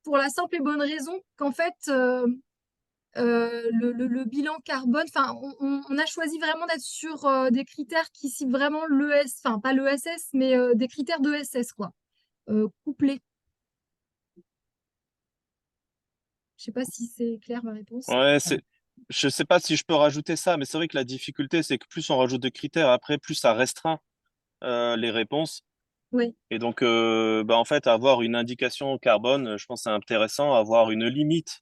pour la simple et bonne raison qu'en fait, le bilan carbone, enfin, on a choisi vraiment d'être sur des critères qui ciblent vraiment l'ES, enfin, pas l'ESS, mais des critères d'ESS, quoi, couplés. Je sais pas si c'est clair ma réponse. Ouais, je sais pas si je peux rajouter ça, mais c'est vrai que la difficulté, c'est que plus on rajoute de critères, après, plus ça restreint les réponses. Oui, Et donc, bah, en fait, avoir une indication carbone, je pense que c'est intéressant. Avoir une limite,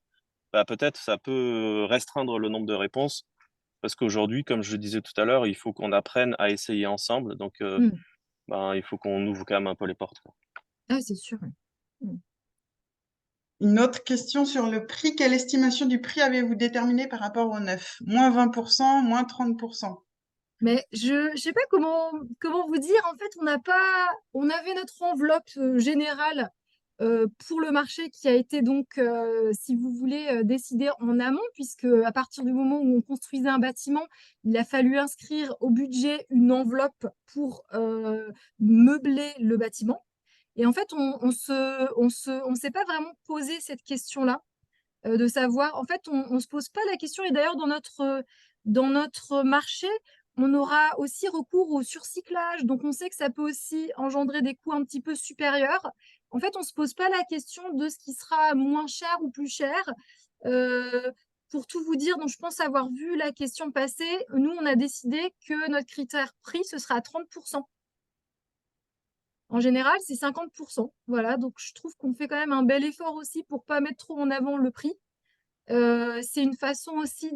bah, peut-être ça peut restreindre le nombre de réponses. Parce qu'aujourd'hui, comme je le disais tout à l'heure, il faut qu'on apprenne à essayer ensemble. Donc, mm. ben, il faut qu'on ouvre quand même un peu les portes, quoi. Ah, c'est sûr. Ouais. Mm. Une autre question sur le prix. Quelle estimation du prix avez-vous déterminé par rapport au neuf? Moins 20%, moins 30%. Mais je sais pas comment vous dire. En fait, on avait notre enveloppe générale pour le marché qui a été donc, si vous voulez, décidée en amont, puisque à partir du moment où on construisait un bâtiment, il a fallu inscrire au budget une enveloppe pour meubler le bâtiment. Et en fait, on s'est pas vraiment posé cette question-là, de savoir. En fait, on se pose pas la question. Et d'ailleurs, dans notre marché, on aura aussi recours au surcyclage. Donc, on sait que ça peut aussi engendrer des coûts un petit peu supérieurs. En fait, on se pose pas la question de ce qui sera moins cher ou plus cher. Euh, pour tout vous dire, donc je pense avoir vu la question passer. Nous, on a décidé que notre critère prix, ce sera à 30%. En général, c'est 50%. Voilà, donc je trouve qu'on fait quand même un bel effort aussi pour pas mettre trop en avant le prix. C'est une façon aussi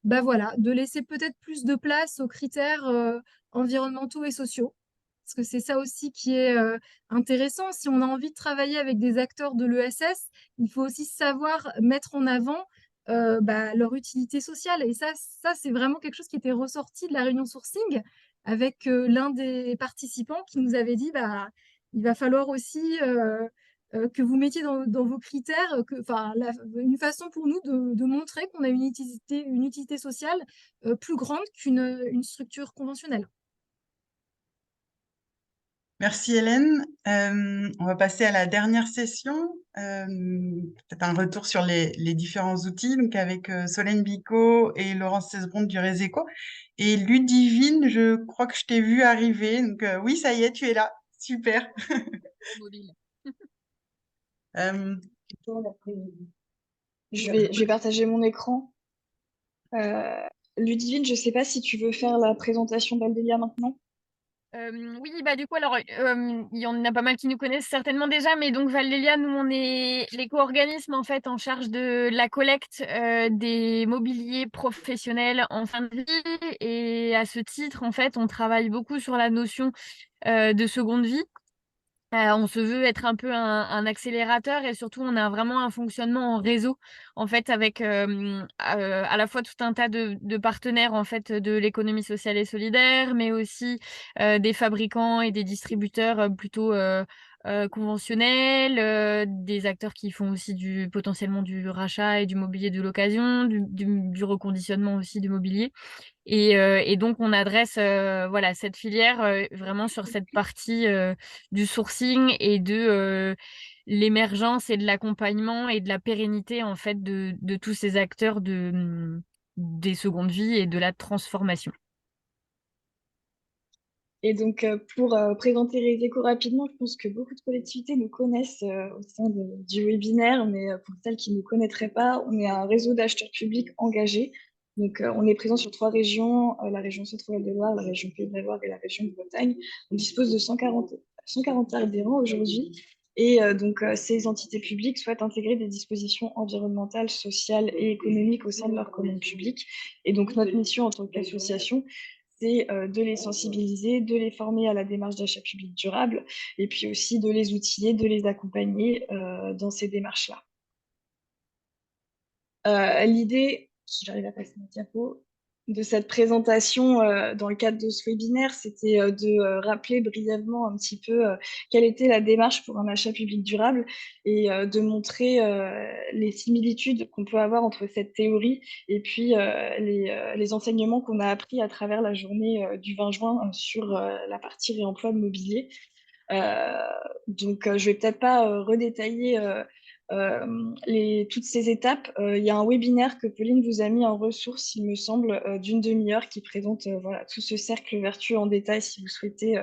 bah voilà, de laisser peut-être plus de place aux critères environnementaux et sociaux. Parce que c'est ça aussi qui est intéressant. Si on a envie de travailler avec des acteurs de l'ESS, il faut aussi savoir mettre en avant bah, leur utilité sociale. Et ça c'est vraiment quelque chose qui était ressorti de la réunion sourcing avec l'un des participants qui nous avait dit bah, il va falloir aussi que vous mettiez dans vos critères, une façon pour nous de montrer qu'on a une utilité sociale plus grande une structure conventionnelle. Merci Hélène. On va passer à la dernière session, peut-être un retour sur les différents outils, donc avec Solène Bicot et Laurence Cesbron du Réseco. Et Ludivine, je crois que je t'ai vu arriver, donc oui, ça y est, tu es là. Super. Mobile. Euh, Je vais partager mon écran. Ludivine, je ne sais pas si tu veux faire la présentation d'Aldélia maintenant. Oui, bah du coup, alors, il y en a pas mal qui nous connaissent certainement déjà, mais donc Valdélia, nous, on est l'éco-organisme en fait en charge de la collecte des mobiliers professionnels en fin de vie. Et à ce titre, en fait, on travaille beaucoup sur la notion de seconde vie. On se veut être un peu un accélérateur et surtout on a vraiment un fonctionnement en réseau en fait avec à la fois tout un tas de partenaires en fait de l'économie sociale et solidaire, mais aussi des fabricants et des distributeurs plutôt conventionnels, des acteurs qui font aussi potentiellement du rachat et du mobilier de l'occasion, du reconditionnement aussi du mobilier. Et donc, on adresse voilà, cette filière vraiment sur cette partie du sourcing et de l'émergence et de l'accompagnement et de la pérennité en fait de tous ces acteurs des secondes vies et de la transformation. Et donc, pour présenter Réseco rapidement, je pense que beaucoup de collectivités nous connaissent au sein du webinaire, mais pour celles qui ne nous connaîtraient pas, on est un réseau d'acheteurs publics engagés. Donc, on est présent sur 3 régions, la région Centre-Val de Loire, la région Pays de la Loire et la région de Bretagne. On dispose de 140 adhérents aujourd'hui. Et donc, ces entités publiques souhaitent intégrer des dispositions environnementales, sociales et économiques au sein de leur commune publique. Et donc, notre mission en tant qu'association, c'est de les sensibiliser, de les former à la démarche d'achat public durable et puis aussi de les outiller, de les accompagner dans ces démarches-là. L'idée, si j'arrive à passer mon diapo, de cette présentation dans le cadre de ce webinaire, c'était de rappeler brièvement un petit peu quelle était la démarche pour un achat public durable et de montrer les similitudes qu'on peut avoir entre cette théorie et puis les enseignements qu'on a appris à travers la journée du 20 juin sur la partie réemploi de mobilier. Donc, je vais peut-être pas redétailler toutes ces étapes. Il y a un webinaire que Pauline vous a mis en ressource, il me semble, d'une demi-heure qui présente voilà, tout ce cercle vertueux en détail si vous souhaitez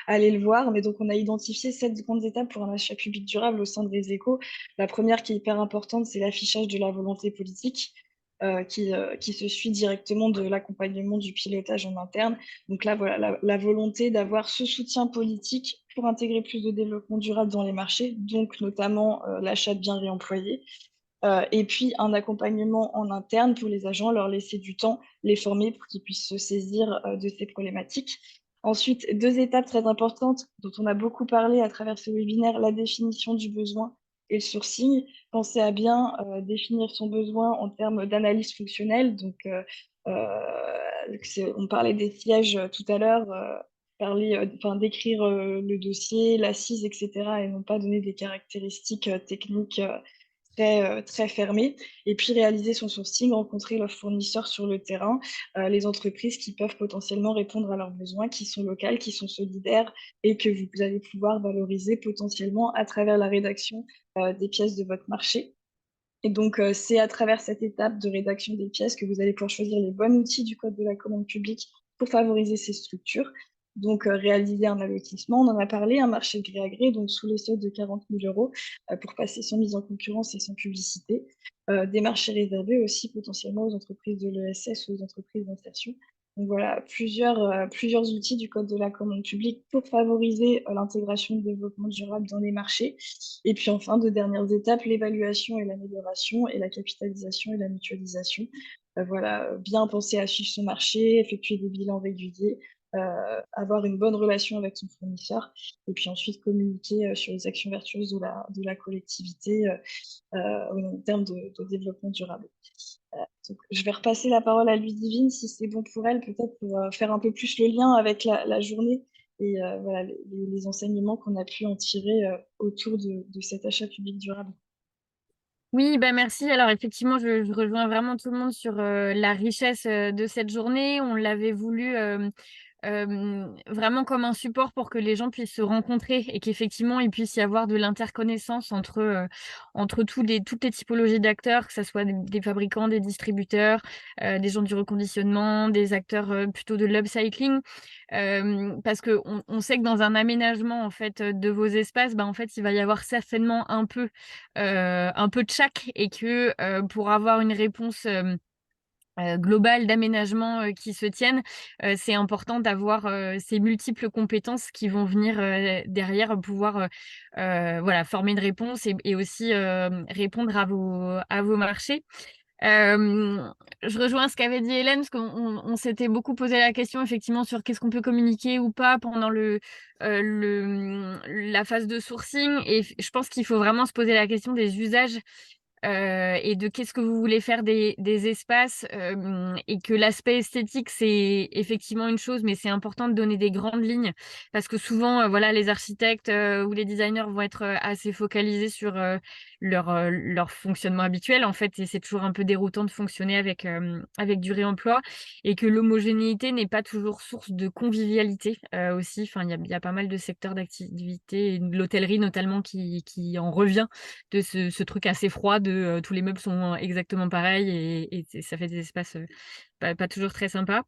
aller le voir. Mais donc, on a identifié 7 grandes étapes pour un achat public durable au sein de Réseco. La première qui est hyper importante, c'est l'affichage de la volonté politique. Qui se suit directement de l'accompagnement du pilotage en interne. Donc là, voilà, la volonté d'avoir ce soutien politique pour intégrer plus de développement durable dans les marchés, donc notamment l'achat de biens réemployés. Et puis un accompagnement en interne pour les agents, leur laisser du temps, les former pour qu'ils puissent se saisir de ces problématiques. Ensuite, 2 étapes très importantes dont on a beaucoup parlé à travers ce webinaire, la définition du besoin et le sourcing. Pensez à bien définir son besoin en termes d'analyse fonctionnelle, donc on parlait des sièges tout à l'heure, d'écrire le dossier, l'assise, etc., et non pas donner des caractéristiques techniques très fermées. Et puis réaliser son sourcing, rencontrer leurs fournisseurs sur le terrain, les entreprises qui peuvent potentiellement répondre à leurs besoins, qui sont locales, qui sont solidaires et que vous allez pouvoir valoriser potentiellement à travers la rédaction des pièces de votre marché. Et donc, c'est à travers cette étape de rédaction des pièces que vous allez pouvoir choisir les bons outils du code de la commande publique pour favoriser ces structures. Donc, réaliser un allotissement, on en a parlé, un marché de gré à gré, donc sous les seuils de 40 000 euros pour passer sans mise en concurrence et sans publicité. Des marchés réservés aussi potentiellement aux entreprises de l'ESS ou aux entreprises d'insertion. Donc voilà, plusieurs outils du code de la commande publique pour favoriser l'intégration de développement durable dans les marchés. Et puis enfin, deux dernières étapes, l'évaluation et l'amélioration et la capitalisation et la mutualisation. Voilà, bien penser à suivre son marché, effectuer des bilans réguliers, avoir une bonne relation avec son fournisseur et puis ensuite communiquer sur les actions vertueuses de la collectivité en termes de développement durable. Donc, je vais repasser la parole à Ludivine, si c'est bon pour elle, peut-être pour faire un peu plus le lien avec la journée et voilà, les enseignements qu'on a pu en tirer autour de cet achat public durable. Oui, bah merci. Alors effectivement, je rejoins vraiment tout le monde sur la richesse de cette journée. On l'avait voulu vraiment comme un support pour que les gens puissent se rencontrer et qu'effectivement, il puisse y avoir de l'interconnaissance entre toutes les typologies d'acteurs, que ce soit des fabricants, des distributeurs, des gens du reconditionnement, des acteurs plutôt de l'upcycling. Parce qu'on sait que dans un aménagement en fait de vos espaces, bah, en fait, il va y avoir certainement un peu de chaque et que pour avoir une réponse globale d'aménagement qui se tienne, c'est important d'avoir ces multiples compétences qui vont venir derrière pouvoir voilà, former une réponse et aussi répondre à vos marchés. Je rejoins ce qu'avait dit Hélène, parce qu'on s'était beaucoup posé la question effectivement sur qu'est-ce qu'on peut communiquer ou pas pendant la phase de sourcing. Et je pense qu'il faut vraiment se poser la question des usages et de qu'est-ce que vous voulez faire des espaces et que l'aspect esthétique, c'est effectivement une chose, mais c'est important de donner des grandes lignes parce que souvent, voilà, les architectes ou les designers vont être assez focalisés sur leur fonctionnement habituel, en fait, et c'est toujours un peu déroutant de fonctionner avec du réemploi et que l'homogénéité n'est pas toujours source de convivialité aussi. Enfin, il y a pas mal de secteurs d'activité, et de l'hôtellerie notamment, qui en revient de ce truc assez froid de tous les meubles sont exactement pareils et ça fait des espaces pas toujours très sympas.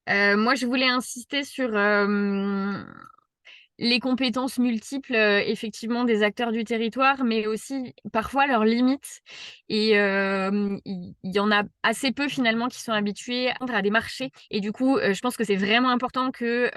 Moi, je voulais insister sur les compétences multiples, effectivement, des acteurs du territoire, mais aussi parfois leurs limites. Et il y en a assez peu finalement qui sont habitués à des marchés. Et du coup, je pense que c'est vraiment important que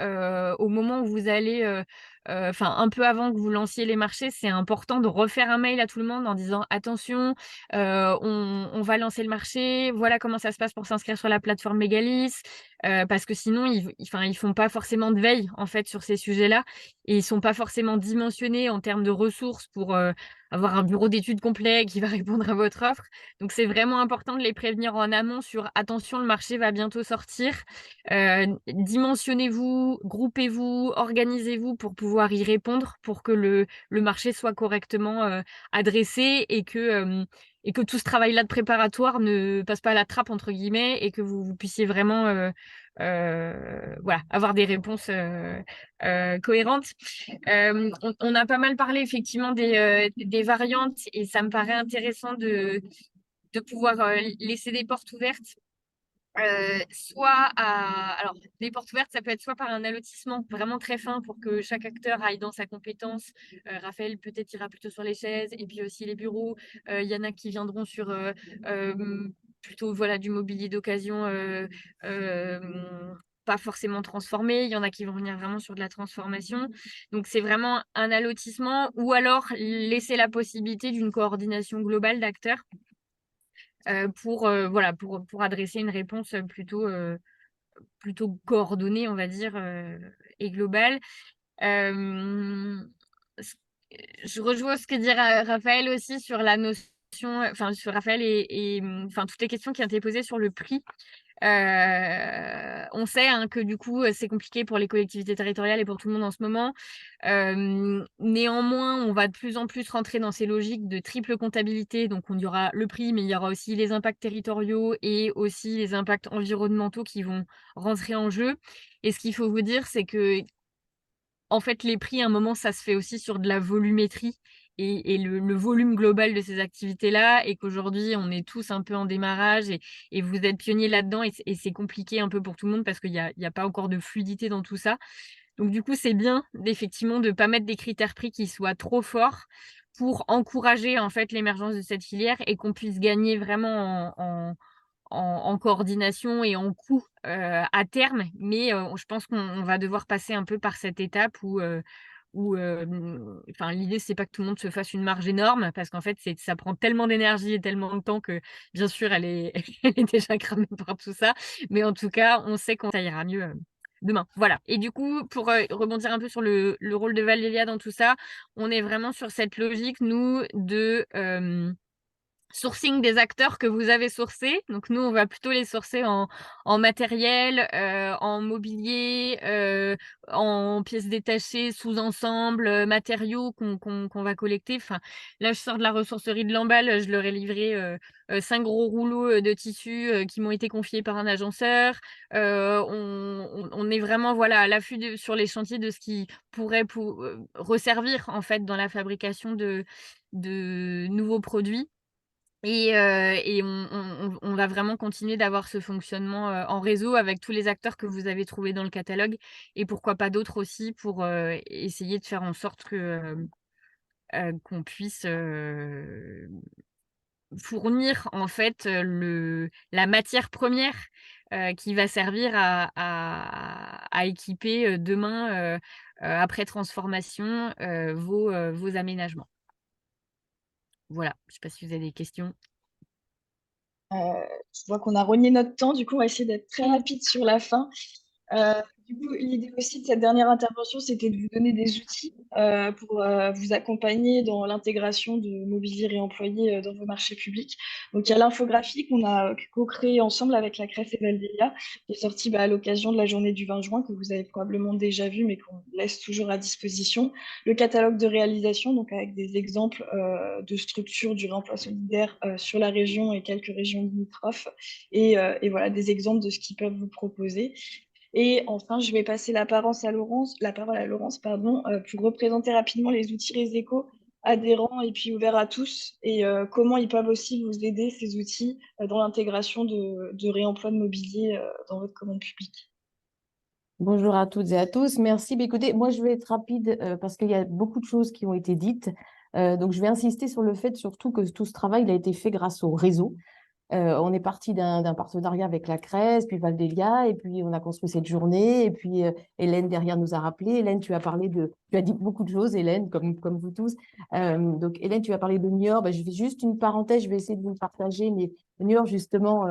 au moment où vous allez, enfin un peu avant que vous lanciez les marchés, c'est important de refaire un mail à tout le monde en disant attention, on va lancer le marché, voilà comment ça se passe pour s'inscrire sur la plateforme Megalis, parce que sinon ils font pas forcément de veille en fait sur ces sujets-là et ils sont pas forcément dimensionnés en termes de ressources pour avoir un bureau d'études complet qui va répondre à votre offre. Donc c'est vraiment important de les prévenir en amont sur attention, le marché va bientôt sortir. Dimensionnez-vous, groupez-vous, organisez-vous pour pouvoir y répondre, pour que le marché soit correctement adressé et que tout ce travail-là de préparatoire ne passe pas à la trappe, entre guillemets, et que vous puissiez vraiment voilà, avoir des réponses cohérentes. On a pas mal parlé effectivement des variantes et ça me paraît intéressant de pouvoir laisser des portes ouvertes. Alors, des portes ouvertes, ça peut être soit par un allotissement vraiment très fin pour que chaque acteur aille dans sa compétence. Raphaël peut-être ira plutôt sur les chaises et puis aussi les bureaux. Il y en a qui viendront sur plutôt voilà, du mobilier d'occasion euh, pas forcément transformé. Il y en a qui vont venir vraiment sur de la transformation. Donc, c'est vraiment un allotissement ou alors laisser la possibilité d'une coordination globale d'acteurs voilà, pour adresser une réponse plutôt coordonnée, on va dire, et globale. Je rejoins ce que dit Raphaël aussi sur la notion, enfin sur Raphaël et enfin toutes les questions qui ont été posées sur le prix. On sait hein, que du coup, c'est compliqué pour les collectivités territoriales et pour tout le monde en ce moment. Néanmoins, on va de plus en plus rentrer dans ces logiques de triple comptabilité. Donc, on y aura le prix, mais il y aura aussi les impacts territoriaux et aussi les impacts environnementaux qui vont rentrer en jeu. Et ce qu'il faut vous dire, c'est que en fait, les prix, à un moment, ça se fait aussi sur de la volumétrie et le volume global de ces activités-là, et qu'aujourd'hui, on est tous un peu en démarrage et vous êtes pionniers là-dedans et c'est compliqué un peu pour tout le monde parce qu'il y a pas encore de fluidité dans tout ça. Donc du coup, c'est bien effectivement de pas mettre des critères prix qui soient trop forts pour encourager en fait l'émergence de cette filière et qu'on puisse gagner vraiment en coordination et en coût, à terme. Mais, je pense qu'on va devoir passer un peu par cette étape où enfin, l'idée, c'est pas que tout le monde se fasse une marge énorme parce qu'en fait, ça prend tellement d'énergie et tellement de temps que, bien sûr, elle est elle est déjà cramée par tout ça. Mais en tout cas, on sait qu'on ça ira mieux, demain. Voilà. Et du coup, pour, rebondir un peu sur le rôle de Valélia dans tout ça, on est vraiment sur cette logique, nous, de, sourcing des acteurs que vous avez sourcés. Donc nous, on va plutôt les sourcer en matériel, en mobilier, en pièces détachées, sous-ensembles, matériaux qu'on va collecter. Enfin, là, je sors de la ressourcerie de Lamballe, je leur ai livré 5 gros rouleaux de tissus qui m'ont été confiés par un agenceur. On est vraiment voilà, à l'affût sur les chantiers de ce qui pourrait resservir en fait dans la fabrication de nouveaux produits. Et on va vraiment continuer d'avoir ce fonctionnement, en réseau avec tous les acteurs que vous avez trouvés dans le catalogue et pourquoi pas d'autres aussi pour, essayer de faire en sorte que, qu'on puisse, fournir en fait, la matière première, qui va servir à équiper, demain, après transformation, vos aménagements. Voilà, je sais pas si vous avez des questions? Je vois qu'on a rogné notre temps, du coup, on va essayer d'être très rapide sur la fin. Du coup, l'idée aussi de cette dernière intervention, c'était de vous donner des outils pour vous accompagner dans l'intégration de mobilier réemployé dans vos marchés publics. Donc, il y a l'infographie qu'on a co-créée ensemble avec la CREF et Valdelia, qui est sortie à l'occasion de la journée du 20 juin, que vous avez probablement déjà vu, mais qu'on laisse toujours à disposition. Le catalogue de réalisation, donc avec des exemples de structures du réemploi solidaire sur la région et quelques régions limitrophes, et voilà, des exemples de ce qu'ils peuvent vous proposer. Et enfin, je vais passer la parole à Laurence, pardon, pour représenter rapidement les outils Réséco adhérents et puis ouverts à tous, et comment ils peuvent aussi vous aider, ces outils, dans l'intégration de réemploi de mobilier dans votre commande publique. Bonjour à toutes et à tous. Merci. Écoutez, moi, je vais être rapide parce qu'il y a beaucoup de choses qui ont été dites. Donc, je vais insister sur le fait surtout que tout ce travail il a été fait grâce au réseau. On est parti d'un partenariat avec la CRES, puis Valdelia, et puis on a construit cette journée. Et puis Hélène derrière nous a rappelé. Hélène, tu as dit beaucoup de choses, Hélène, comme vous tous. Donc Hélène, tu as parlé de Niort. Je fais juste une parenthèse, je vais essayer de vous le partager. Mais Niort, justement,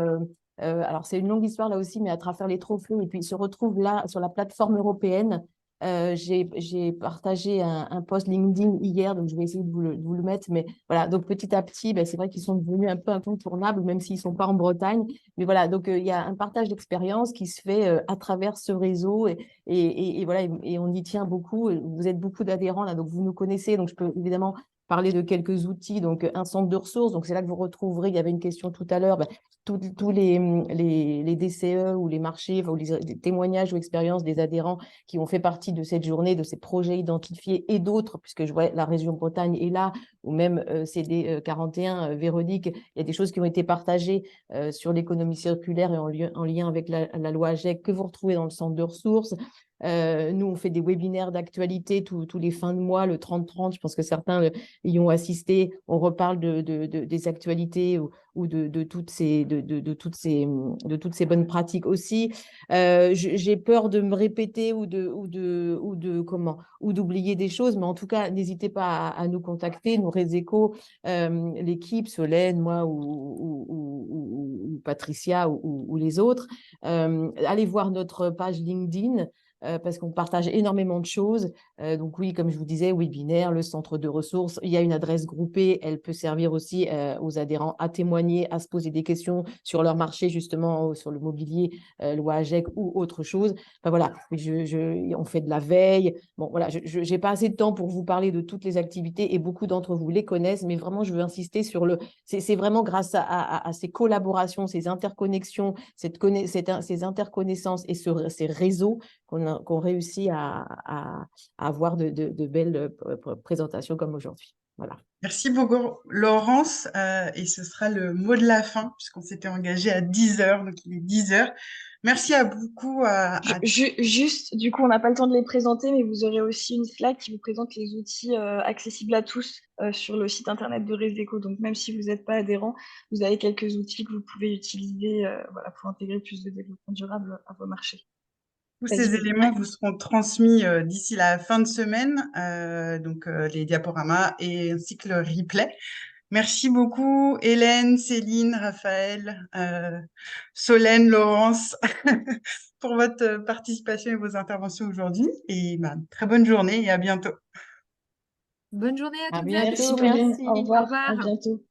alors c'est une longue histoire là aussi, mais à travers les trophées, et puis il se retrouve là sur la plateforme européenne. J'ai partagé un post LinkedIn hier, donc je vais essayer de vous le mettre. Mais voilà, donc petit à petit, c'est vrai qu'ils sont devenus un peu incontournables, même s'ils ne sont pas en Bretagne. Mais voilà, donc il y a un partage d'expérience qui se fait à travers ce réseau et voilà, et on y tient beaucoup. Vous êtes beaucoup d'adhérents là, donc vous nous connaissez, donc je peux évidemment parler de quelques outils. Donc un centre de ressources, donc c'est là que vous retrouverez, il y avait une question tout à l'heure, tous les DCE ou les marchés, ou les témoignages ou expériences des adhérents qui ont fait partie de cette journée, de ces projets identifiés et d'autres, puisque je vois la région Bretagne est là, ou même CD 41, Véronique, il y a des choses qui ont été partagées sur l'économie circulaire et en lien avec la loi AGEC que vous retrouvez dans le centre de ressources. Nous, on fait des webinaires d'actualité tous les fins de mois, le 30-30. Je pense que certains y ont assisté. On reparle des actualités ou de toutes ces toutes ces bonnes pratiques aussi. J'ai peur de me répéter ou d'oublier des choses, mais en tout cas, n'hésitez pas à nous contacter, nous Réséco, l'équipe, Solène, moi ou Patricia ou les autres. Allez voir notre page LinkedIn. parce qu'on partage énormément de choses. Donc oui, comme je vous disais, webinaire, le centre de ressources, il y a une adresse groupée, elle peut servir aussi aux adhérents à témoigner, à se poser des questions sur leur marché, justement, sur le mobilier, loi AGEC ou autre chose. Enfin, voilà, on fait de la veille. Bon, voilà, je n'ai pas assez de temps pour vous parler de toutes les activités et beaucoup d'entre vous les connaissent, mais vraiment, je veux insister sur c'est vraiment grâce à ces collaborations, ces interconnexions, ces interconnaissances et ces réseaux qu'on réussit à avoir de belles présentations comme aujourd'hui. Voilà. Merci beaucoup, Laurence. Et ce sera le mot de la fin, puisqu'on s'était engagé à 10 heures, donc il est 10 heures. Merci à beaucoup. Juste, du coup, on n'a pas le temps de les présenter, mais vous aurez aussi une slide qui vous présente les outils accessibles à tous sur le site internet de Resdeco. Donc, même si vous n'êtes pas adhérent, vous avez quelques outils que vous pouvez utiliser voilà, pour intégrer plus de développement durable à vos marchés. Tous ces éléments vous seront transmis d'ici la fin de semaine, donc les diaporamas ainsi que le replay. Merci beaucoup, Hélène, Céline, Raphaël, Solène, Laurence, pour votre participation et vos interventions aujourd'hui. Et très bonne journée et à bientôt. Bonne journée à À toutes et à tous. bientôt, Merci Pauline, merci. au revoir, Au revoir. à bientôt.